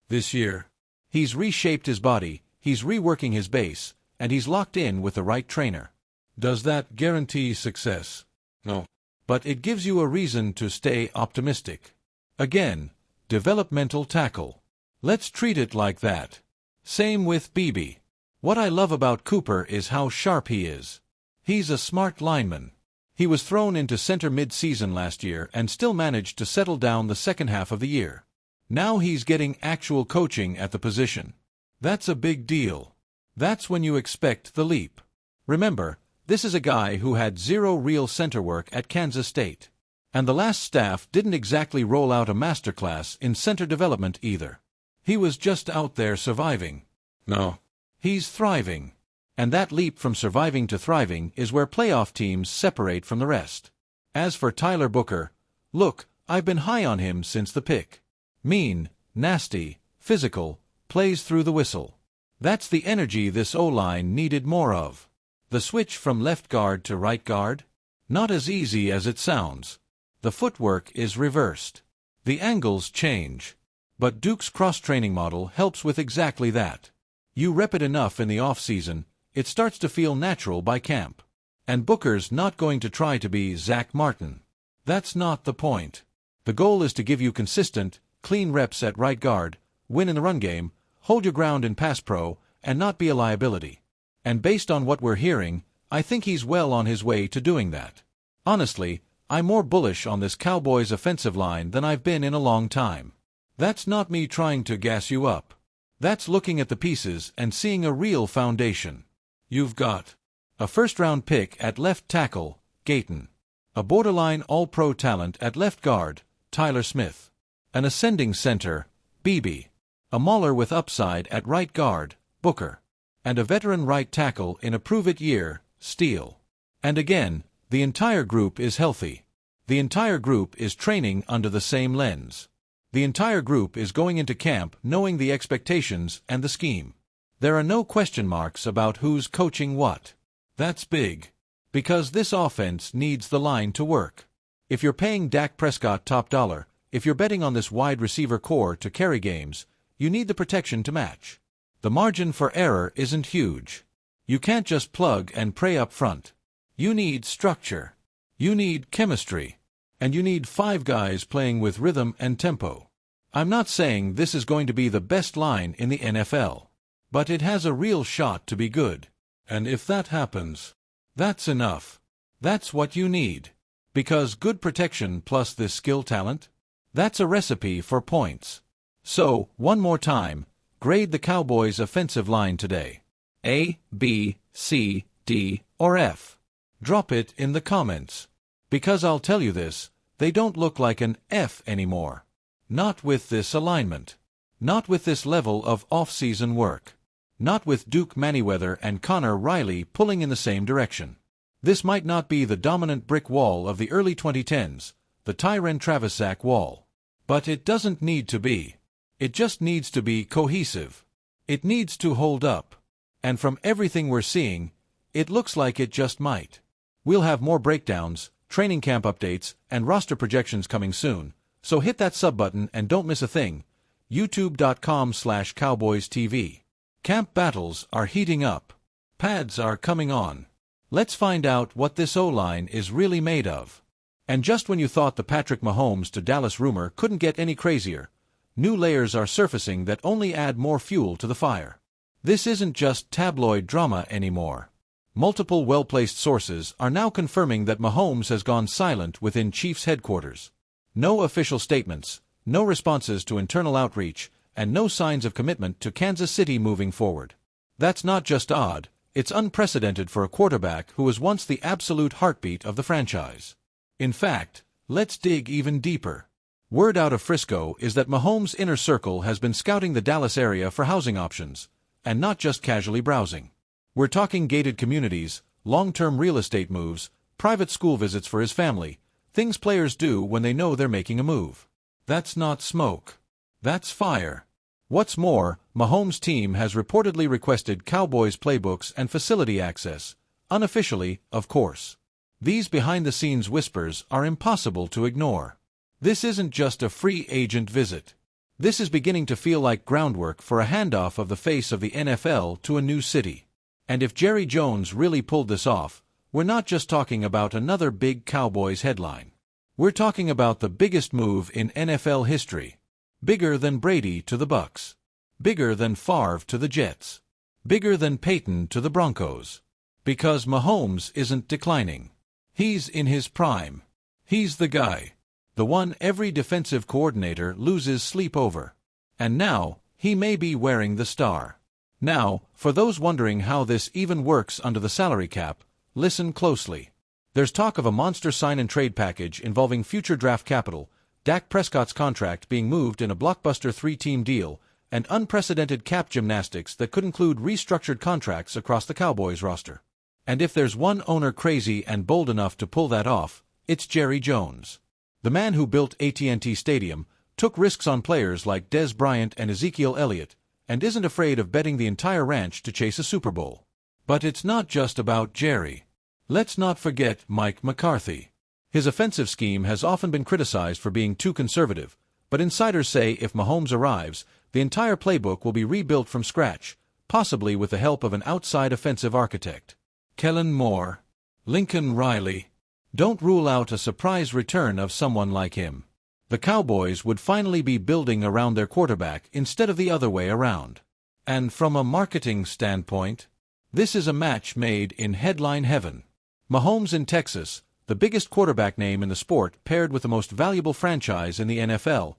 This year, he's reshaped his body, he's reworking his base, and he's locked in with the right trainer. Does that guarantee success? No. But it gives you a reason to stay optimistic. Again, developmental tackle. Let's treat it like that. Same with Beebe. What I love about Cooper is how sharp he is. He's a smart lineman. He was thrown into center mid-season last year and still managed to settle down the second half of the year. Now he's getting actual coaching at the position. That's a big deal. That's when you expect the leap. Remember, this is a guy who had zero real center work at Kansas State. And the last staff didn't exactly roll out a masterclass in center development either. He was just out there surviving. No. He's thriving. And that leap from surviving to thriving is where playoff teams separate from the rest. As for Tyler Booker, look, I've been high on him since the pick. Mean, nasty, physical, plays through the whistle. That's the energy this O-line needed more of. The switch from left guard to right guard? Not as easy as it sounds. The footwork is reversed. The angles change. But Duke's cross-training model helps with exactly that. You rep it enough in the off-season, it starts to feel natural by camp. And Booker's not going to try to be Zach Martin. That's not the point. The goal is to give you consistent, clean reps at right guard, win in the run game, hold your ground in pass pro, and not be a liability. And based on what we're hearing, I think he's well on his way to doing that. Honestly, I'm more bullish on this Cowboys offensive line than I've been in a long time. That's not me trying to gas you up. That's looking at the pieces and seeing a real foundation. You've got a first-round pick at left tackle, Gayton. A borderline all-pro talent at left guard, Tyler Smith. An ascending center, Beebe. A mauler with upside at right guard, Booker. And a veteran right tackle in a prove-it year, Steele. And again, the entire group is healthy. The entire group is training under the same lens. The entire group is going into camp knowing the expectations and the scheme. There are no question marks about who's coaching what. That's big. Because this offense needs the line to work. If you're paying Dak Prescott top dollar, if you're betting on this wide receiver core to carry games, you need the protection to match. The margin for error isn't huge. You can't just plug and pray up front. You need structure. You need chemistry. And you need 5 guys playing with rhythm and tempo. I'm not saying this is going to be the best line in the NFL. But it has a real shot to be good. And if that happens, that's enough. That's what you need. Because good protection plus this skill talent, that's a recipe for points. So, one more time, grade the Cowboys' offensive line today. A, B, C, D, or F. Drop it in the comments. Because I'll tell you this, they don't look like an F anymore. Not with this alignment. Not with this level of off-season work. Not with Duke Manyweather and Connor Riley pulling in the same direction. This might not be the dominant brick wall of the early 2010s, the Tyrann Travis-Zach wall. But it doesn't need to be. It just needs to be cohesive. It needs to hold up. And from everything we're seeing, it looks like it just might. We'll have more breakdowns, training camp updates, and roster projections coming soon, so hit that sub button and don't miss a thing. youtube.com/CowboysTV. Camp battles are heating up. Pads are coming on. Let's find out what this O-line is really made of. And just when you thought the Patrick Mahomes to Dallas rumor couldn't get any crazier, new layers are surfacing that only add more fuel to the fire. This isn't just tabloid drama anymore. Multiple well-placed sources are now confirming that Mahomes has gone silent within Chiefs headquarters. No official statements, no responses to internal outreach, and no signs of commitment to Kansas City moving forward. That's not just odd, it's unprecedented for a quarterback who was once the absolute heartbeat of the franchise. In fact, let's dig even deeper. Word out of Frisco is that Mahomes' inner circle has been scouting the Dallas area for housing options, and not just casually browsing. We're talking gated communities, long-term real estate moves, private school visits for his family, things players do when they know they're making a move. That's not smoke. That's fire. What's more, Mahomes' team has reportedly requested Cowboys playbooks and facility access, unofficially, of course. These behind-the-scenes whispers are impossible to ignore. This isn't just a free agent visit. This is beginning to feel like groundwork for a handoff of the face of the NFL to a new city. And if Jerry Jones really pulled this off, we're not just talking about another big Cowboys headline. We're talking about the biggest move in NFL history. Bigger than Brady to the Bucs. Bigger than Favre to the Jets. Bigger than Peyton to the Broncos. Because Mahomes isn't declining. He's in his prime. He's the guy. The one every defensive coordinator loses sleep over. And now, he may be wearing the star. Now, for those wondering how this even works under the salary cap, listen closely. There's talk of a monster sign-and-trade package involving future draft capital, Dak Prescott's contract being moved in a blockbuster three-team deal, and unprecedented cap gymnastics that could include restructured contracts across the Cowboys roster. And if there's one owner crazy and bold enough to pull that off, it's Jerry Jones. The man who built AT&T Stadium, took risks on players like Dez Bryant and Ezekiel Elliott, and isn't afraid of betting the entire ranch to chase a Super Bowl. But it's not just about Jerry. Let's not forget Mike McCarthy. His offensive scheme has often been criticized for being too conservative, but insiders say if Mahomes arrives, the entire playbook will be rebuilt from scratch, possibly with the help of an outside offensive architect. Kellen Moore, Lincoln Riley. Don't rule out a surprise return of someone like him. The Cowboys would finally be building around their quarterback instead of the other way around. And from a marketing standpoint, this is a match made in headline heaven. Mahomes in Texas, the biggest quarterback name in the sport paired with the most valuable franchise in the NFL,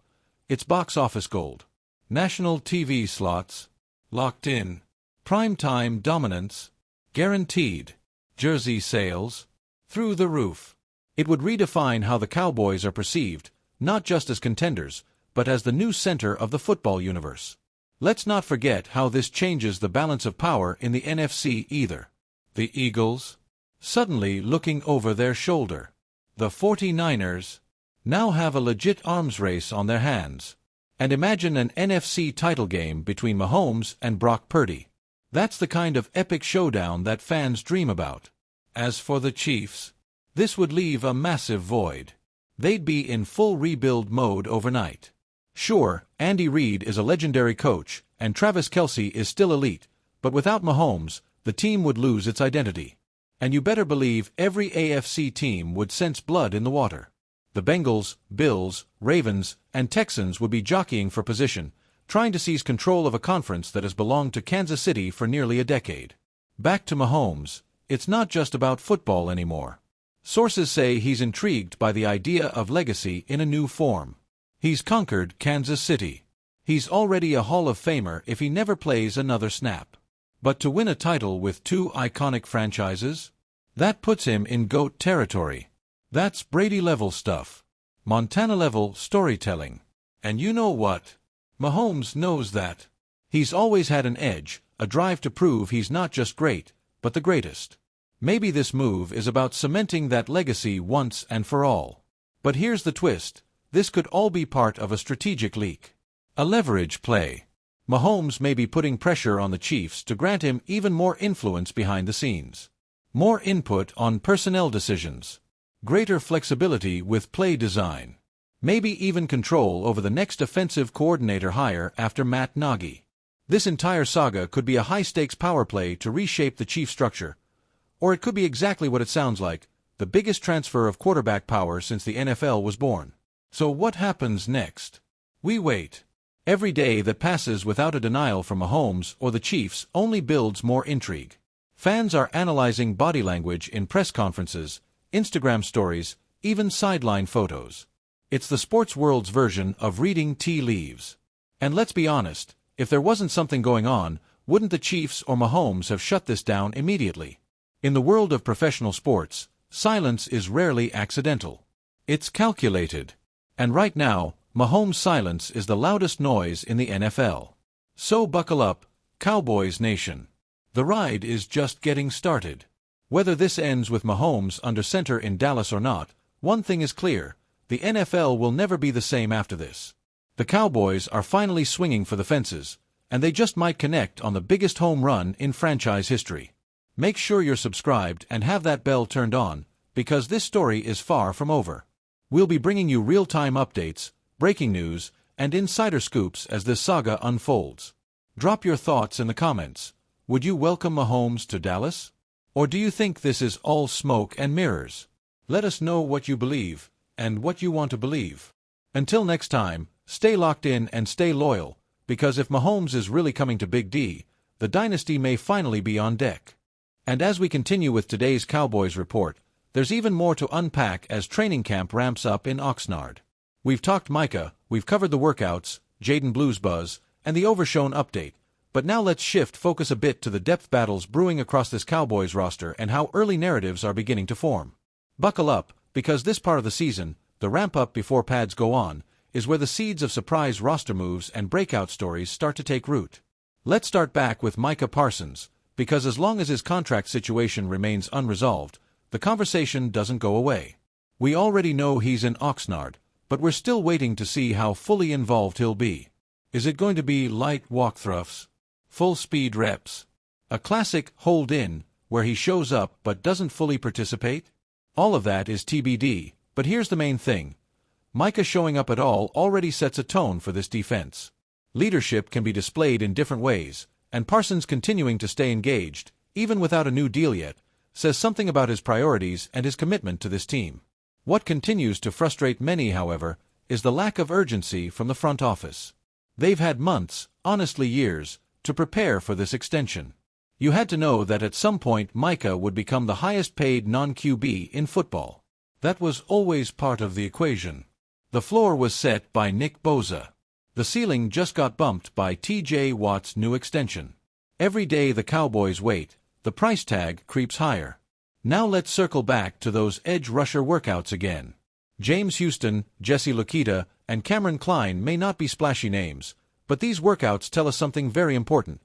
it's box office gold. National TV slots, locked in. Primetime dominance, guaranteed. Jersey sales, through the roof. It would redefine how the Cowboys are perceived, not just as contenders, but as the new center of the football universe. Let's not forget how this changes the balance of power in the NFC either. The Eagles, suddenly looking over their shoulder. The 49ers now have a legit arms race on their hands. And imagine an NFC title game between Mahomes and Brock Purdy. That's the kind of epic showdown that fans dream about. As for the Chiefs, this would leave a massive void. They'd be in full rebuild mode overnight. Sure, Andy Reid is a legendary coach, and Travis Kelce is still elite, but without Mahomes, the team would lose its identity. And you better believe every AFC team would sense blood in the water. The Bengals, Bills, Ravens, and Texans would be jockeying for position, trying to seize control of a conference that has belonged to Kansas City for nearly a decade. Back to Mahomes, it's not just about football anymore. Sources say he's intrigued by the idea of legacy in a new form. He's conquered Kansas City. He's already a Hall of Famer if he never plays another snap. But to win a title with two iconic franchises? That puts him in GOAT territory. That's Brady-level stuff. Montana-level storytelling. And you know what? Mahomes knows that. He's always had an edge, a drive to prove he's not just great, but the greatest. Maybe this move is about cementing that legacy once and for all. But here's the twist. This could all be part of a strategic leak. A leverage play. Mahomes may be putting pressure on the Chiefs to grant him even more influence behind the scenes. More input on personnel decisions. Greater flexibility with play design. Maybe even control over the next offensive coordinator hire after Matt Nagy. This entire saga could be a high-stakes power play to reshape the Chiefs' structure. Or it could be exactly what it sounds like, the biggest transfer of quarterback power since the NFL was born. So what happens next? We wait. Every day that passes without a denial from Mahomes or the Chiefs only builds more intrigue. Fans are analyzing body language in press conferences, Instagram stories, even sideline photos. It's the sports world's version of reading tea leaves. And let's be honest, if there wasn't something going on, wouldn't the Chiefs or Mahomes have shut this down immediately? In the world of professional sports, silence is rarely accidental. It's calculated. And right now, Mahomes' silence is the loudest noise in the NFL. So buckle up, Cowboys Nation. The ride is just getting started. Whether this ends with Mahomes under center in Dallas or not, one thing is clear, the NFL will never be the same after this. The Cowboys are finally swinging for the fences, and they just might connect on the biggest home run in franchise history. Make sure you're subscribed and have that bell turned on, because this story is far from over. We'll be bringing you real-time updates, breaking news, and insider scoops as this saga unfolds. Drop your thoughts in the comments. Would you welcome Mahomes to Dallas? Or do you think this is all smoke and mirrors? Let us know what you believe, and what you want to believe. Until next time, stay locked in and stay loyal, because if Mahomes is really coming to Big D, the dynasty may finally be on deck. And as we continue with today's Cowboys report, there's even more to unpack as training camp ramps up in Oxnard. We've talked Micah, we've covered the workouts, Jaden Blues buzz, and the Overshown update, but now let's shift focus a bit to the depth battles brewing across this Cowboys roster and how early narratives are beginning to form. Buckle up, because this part of the season, the ramp-up before pads go on, is where the seeds of surprise roster moves and breakout stories start to take root. Let's start back with Micah Parsons, because as long as his contract situation remains unresolved, the conversation doesn't go away. We already know he's in Oxnard, but we're still waiting to see how fully involved he'll be. Is it going to be light walkthroughs? Full-speed reps? A classic hold-in, where he shows up but doesn't fully participate? All of that is TBD, but here's the main thing. Micah showing up at all already sets a tone for this defense. Leadership can be displayed in different ways, and Parsons continuing to stay engaged, even without a new deal yet, says something about his priorities and his commitment to this team. What continues to frustrate many, however, is the lack of urgency from the front office. They've had months, honestly years, to prepare for this extension. You had to know that at some point Micah would become the highest-paid non-QB in football. That was always part of the equation. The floor was set by Nick Bosa. The ceiling just got bumped by T.J. Watt's new extension. Every day the Cowboys wait, the price tag creeps higher. Now let's circle back to those edge rusher workouts again. James Houston, Jesse Luketa, and Cameron Klein may not be splashy names, but these workouts tell us something very important.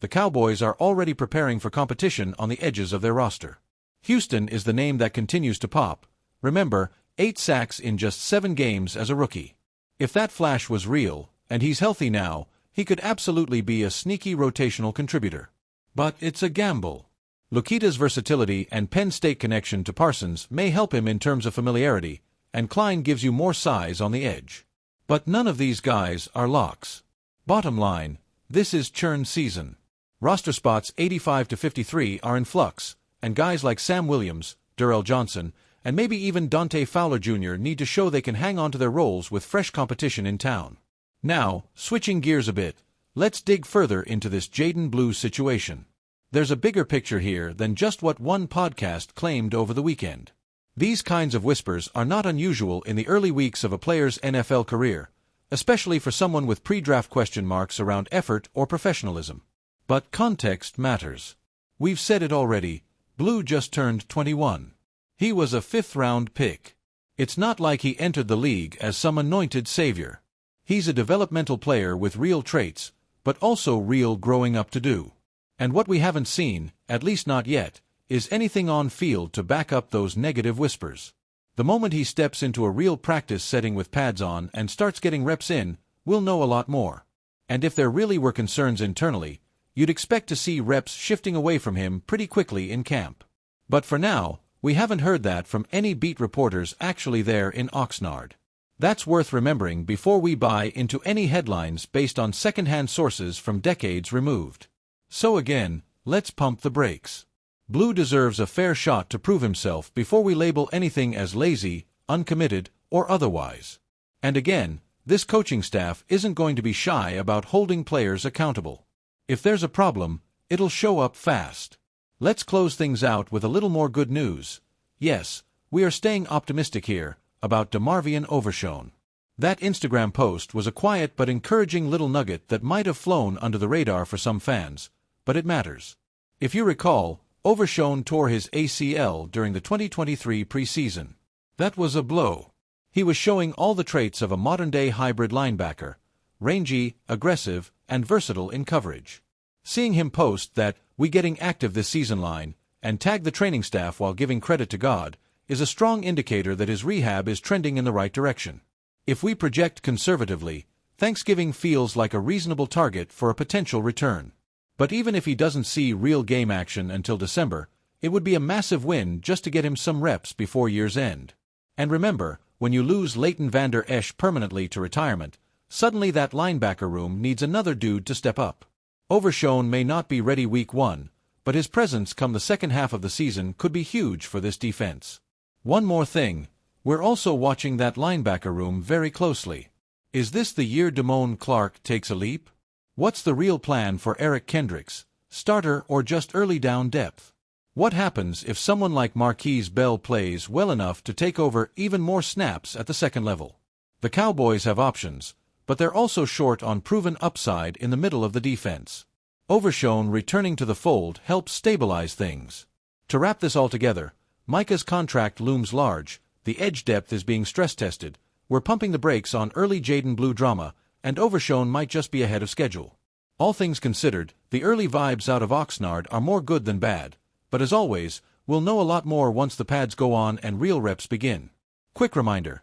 The Cowboys are already preparing for competition on the edges of their roster. Houston is the name that continues to pop. Remember, 8 sacks in just 7 games as a rookie. If that flash was real, and he's healthy now, he could absolutely be a sneaky rotational contributor. But it's a gamble. Luketa's versatility and Penn State connection to Parsons may help him in terms of familiarity, and Klein gives you more size on the edge. But none of these guys are locks. Bottom line, this is churn season. Roster spots 85 to 53 are in flux, and guys like Sam Williams, Darrell Johnson, and maybe even Dante Fowler Jr. need to show they can hang on to their roles with fresh competition in town. Now, switching gears a bit, let's dig further into this Jaden Blue situation. There's a bigger picture here than just what one podcast claimed over the weekend. These kinds of whispers are not unusual in the early weeks of a player's NFL career, especially for someone with pre-draft question marks around effort or professionalism. But context matters. We've said it already, Blue just turned 21. He was a 5th-round pick. It's not like he entered the league as some anointed savior. He's a developmental player with real traits, but also real growing up to do. And what we haven't seen, at least not yet, is anything on field to back up those negative whispers. The moment he steps into a real practice setting with pads on and starts getting reps in, we'll know a lot more. And if there really were concerns internally, you'd expect to see reps shifting away from him pretty quickly in camp. But for now, we haven't heard that from any beat reporters actually there in Oxnard. That's worth remembering before we buy into any headlines based on second-hand sources from decades removed. So again, let's pump the brakes. Blue deserves a fair shot to prove himself before we label anything as lazy, uncommitted, or otherwise. And again, this coaching staff isn't going to be shy about holding players accountable. If there's a problem, it'll show up fast. Let's close things out with a little more good news. Yes, we are staying optimistic here about DeMarvion Overshown. That Instagram post was a quiet but encouraging little nugget that might have flown under the radar for some fans, but it matters. If you recall, Overshown tore his ACL during the 2023 preseason. That was a blow. He was showing all the traits of a modern-day hybrid linebacker, rangy, aggressive, and versatile in coverage. Seeing him post that "we getting active this season" line and tag the training staff while giving credit to God is a strong indicator that his rehab is trending in the right direction. If we project conservatively, Thanksgiving feels like a reasonable target for a potential return. But even if he doesn't see real game action until December, it would be a massive win just to get him some reps before year's end. And remember, when you lose Leighton Vander Esch permanently to retirement, suddenly that linebacker room needs another dude to step up. Overshown may not be ready week 1, but his presence come the second half of the season could be huge for this defense. One more thing, we're also watching that linebacker room very closely. Is this the year Damone Clark takes a leap? What's the real plan for Eric Kendricks, starter or just early down depth? What happens if someone like Marquise Bell plays well enough to take over even more snaps at the second level? The Cowboys have options, but they're also short on proven upside in the middle of the defense. Overshown returning to the fold helps stabilize things. To wrap this all together, Micah's contract looms large, the edge depth is being stress-tested, we're pumping the brakes on early Jaden Blue drama, and Overshown might just be ahead of schedule. All things considered, the early vibes out of Oxnard are more good than bad, but as always, we'll know a lot more once the pads go on and real reps begin. Quick reminder.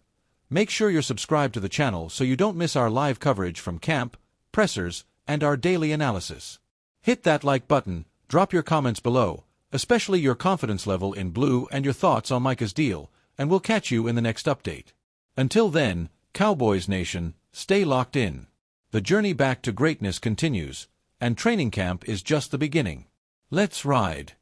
Make sure you're subscribed to the channel so you don't miss our live coverage from camp, pressers, and our daily analysis. Hit that like button, drop your comments below, especially your confidence level in Blue and your thoughts on Micah's deal, and we'll catch you in the next update. Until then, Cowboys Nation, stay locked in. The journey back to greatness continues, and training camp is just the beginning. Let's ride.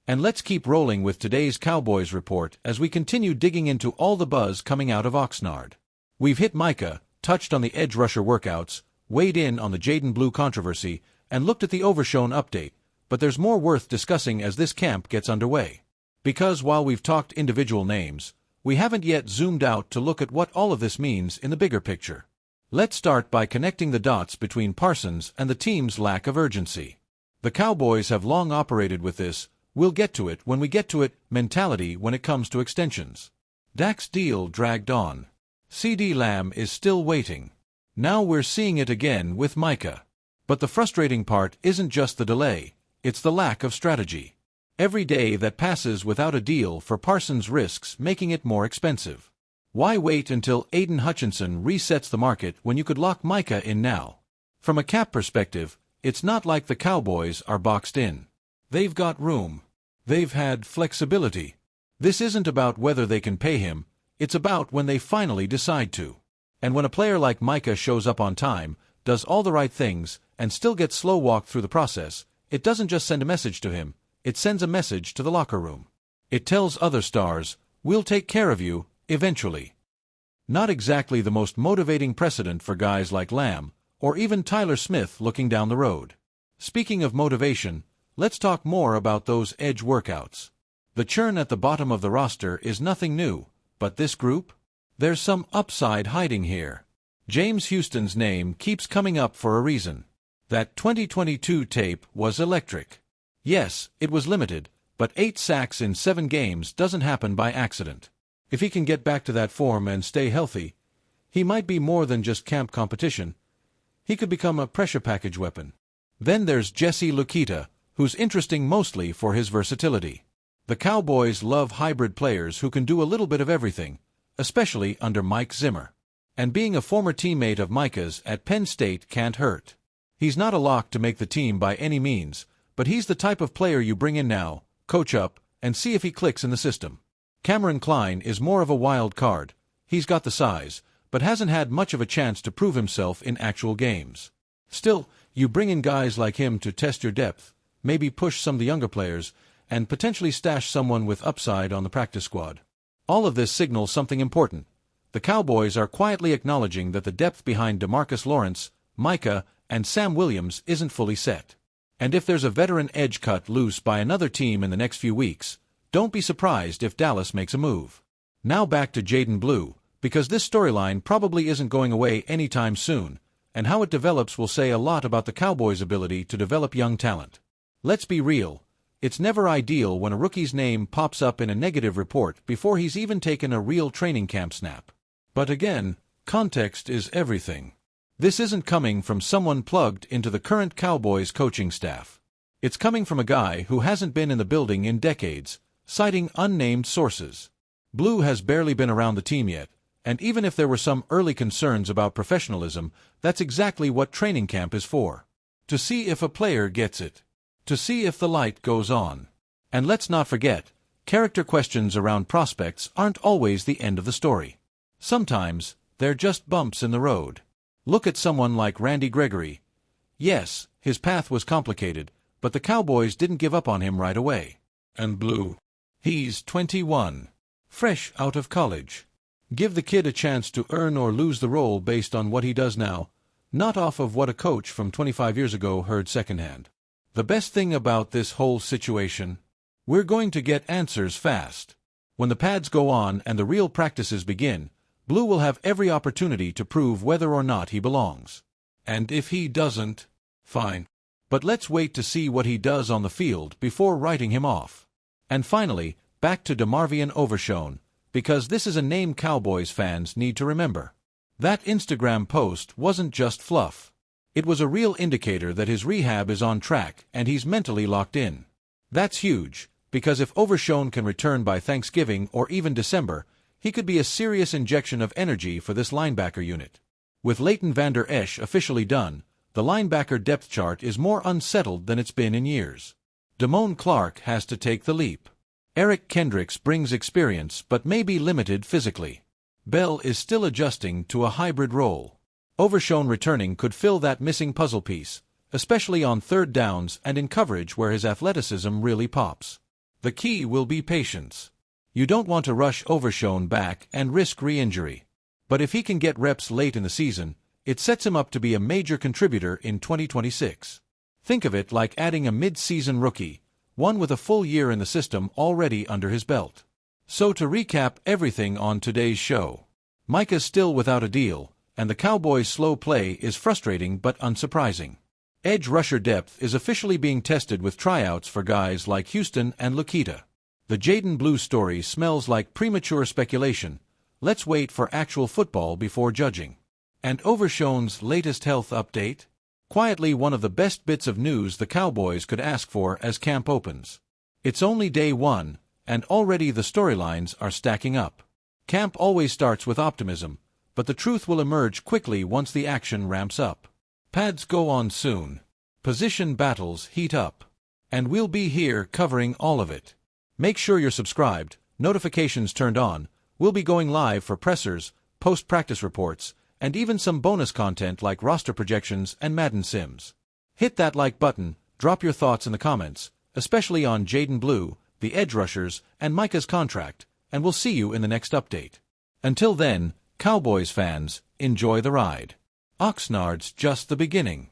And let's keep rolling with today's Cowboys report as we continue digging into all the buzz coming out of Oxnard. We've hit Micah, touched on the edge rusher workouts, weighed in on the Jaden Blue controversy, and looked at the Overshown update, but there's more worth discussing as this camp gets underway. Because while we've talked individual names, we haven't yet zoomed out to look at what all of this means in the bigger picture. Let's start by connecting the dots between Parsons and the team's lack of urgency. The Cowboys have long operated with this "we'll get to it when we get to it" mentality when it comes to extensions. Dak's deal dragged on. CeeDee Lamb is still waiting. Now we're seeing it again with Micah. But the frustrating part isn't just the delay, it's the lack of strategy. Every day that passes without a deal for Parsons risks making it more expensive. Why wait until Aiden Hutchinson resets the market when you could lock Micah in now? From a cap perspective, it's not like the Cowboys are boxed in. They've got room. They've had flexibility. This isn't about whether they can pay him, it's about when they finally decide to. And when a player like Micah shows up on time, does all the right things, and still gets slow-walked through the process, it doesn't just send a message to him, it sends a message to the locker room. It tells other stars, "We'll take care of you, eventually." Not exactly the most motivating precedent for guys like Lamb, or even Tyler Smith looking down the road. Speaking of motivation, let's talk more about those edge workouts. The churn at the bottom of the roster is nothing new, but this group? There's some upside hiding here. James Houston's name keeps coming up for a reason. That 2022 tape was electric. Yes, it was limited, but 8 sacks in 7 games doesn't happen by accident. If he can get back to that form and stay healthy, he might be more than just camp competition. He could become a pressure package weapon. Then there's Jesse Luketa, who's interesting mostly for his versatility. The Cowboys love hybrid players who can do a little bit of everything, especially under Mike Zimmer. And being a former teammate of Micah's at Penn State can't hurt. He's not a lock to make the team by any means, but he's the type of player you bring in now, coach up, and see if he clicks in the system. Cameron Klein is more of a wild card. He's got the size, but hasn't had much of a chance to prove himself in actual games. Still, you bring in guys like him to test your depth, maybe push some of the younger players, and potentially stash someone with upside on the practice squad. All of this signals something important. The Cowboys are quietly acknowledging that the depth behind DeMarcus Lawrence, Micah, and Sam Williams isn't fully set. And if there's a veteran edge cut loose by another team in the next few weeks, don't be surprised if Dallas makes a move. Now back to Jaden Blue, because this storyline probably isn't going away anytime soon, and how it develops will say a lot about the Cowboys' ability to develop young talent. Let's be real, it's never ideal when a rookie's name pops up in a negative report before he's even taken a real training camp snap. But again, context is everything. This isn't coming from someone plugged into the current Cowboys coaching staff. It's coming from a guy who hasn't been in the building in decades, citing unnamed sources. Blue has barely been around the team yet, and even if there were some early concerns about professionalism, that's exactly what training camp is for. To see if a player gets it. To see if the light goes on. And let's not forget, character questions around prospects aren't always the end of the story. Sometimes, they're just bumps in the road. Look at someone like Randy Gregory. Yes, his path was complicated, but the Cowboys didn't give up on him right away. And Blue. He's 21. Fresh out of college. Give the kid a chance to earn or lose the role based on what he does now, not off of what a coach from 25 years ago heard secondhand. The best thing about this whole situation? We're going to get answers fast. When the pads go on and the real practices begin, Blue will have every opportunity to prove whether or not he belongs. And if he doesn't, fine. But let's wait to see what he does on the field before writing him off. And finally, back to DeMarvion Overshone, because this is a name Cowboys fans need to remember. That Instagram post wasn't just fluff. It was a real indicator that his rehab is on track and he's mentally locked in. That's huge, because if Overshone can return by Thanksgiving or even December, he could be a serious injection of energy for this linebacker unit. With Leighton Vander Esch officially done, the linebacker depth chart is more unsettled than it's been in years. Damone Clark has to take the leap. Eric Kendricks brings experience but may be limited physically. Bell is still adjusting to a hybrid role. Overshone returning could fill that missing puzzle piece, especially on third downs and in coverage where his athleticism really pops. The key will be patience. You don't want to rush Overshone back and risk re-injury. But if he can get reps late in the season, it sets him up to be a major contributor in 2026. Think of it like adding a mid-season rookie, one with a full year in the system already under his belt. So to recap everything on today's show, Micah's still without a deal, and the Cowboys' slow play is frustrating but unsurprising. Edge rusher depth is officially being tested with tryouts for guys like Houston and Lukita. The Jaden Blue story smells like premature speculation. Let's wait for actual football before judging. And Overshone's latest health update? Quietly one of the best bits of news the Cowboys could ask for as camp opens. It's only day one, and already the storylines are stacking up. Camp always starts with optimism, but the truth will emerge quickly once the action ramps up. Pads go on soon. Position battles heat up. And we'll be here covering all of it. Make sure you're subscribed, notifications turned on. We'll be going live for pressers, post-practice reports, and even some bonus content like roster projections and Madden Sims. Hit that like button, drop your thoughts in the comments, especially on Jaden Blue, the edge rushers, and Micah's contract, and we'll see you in the next update. Until then, Cowboys fans, enjoy the ride. Oxnard's just the beginning.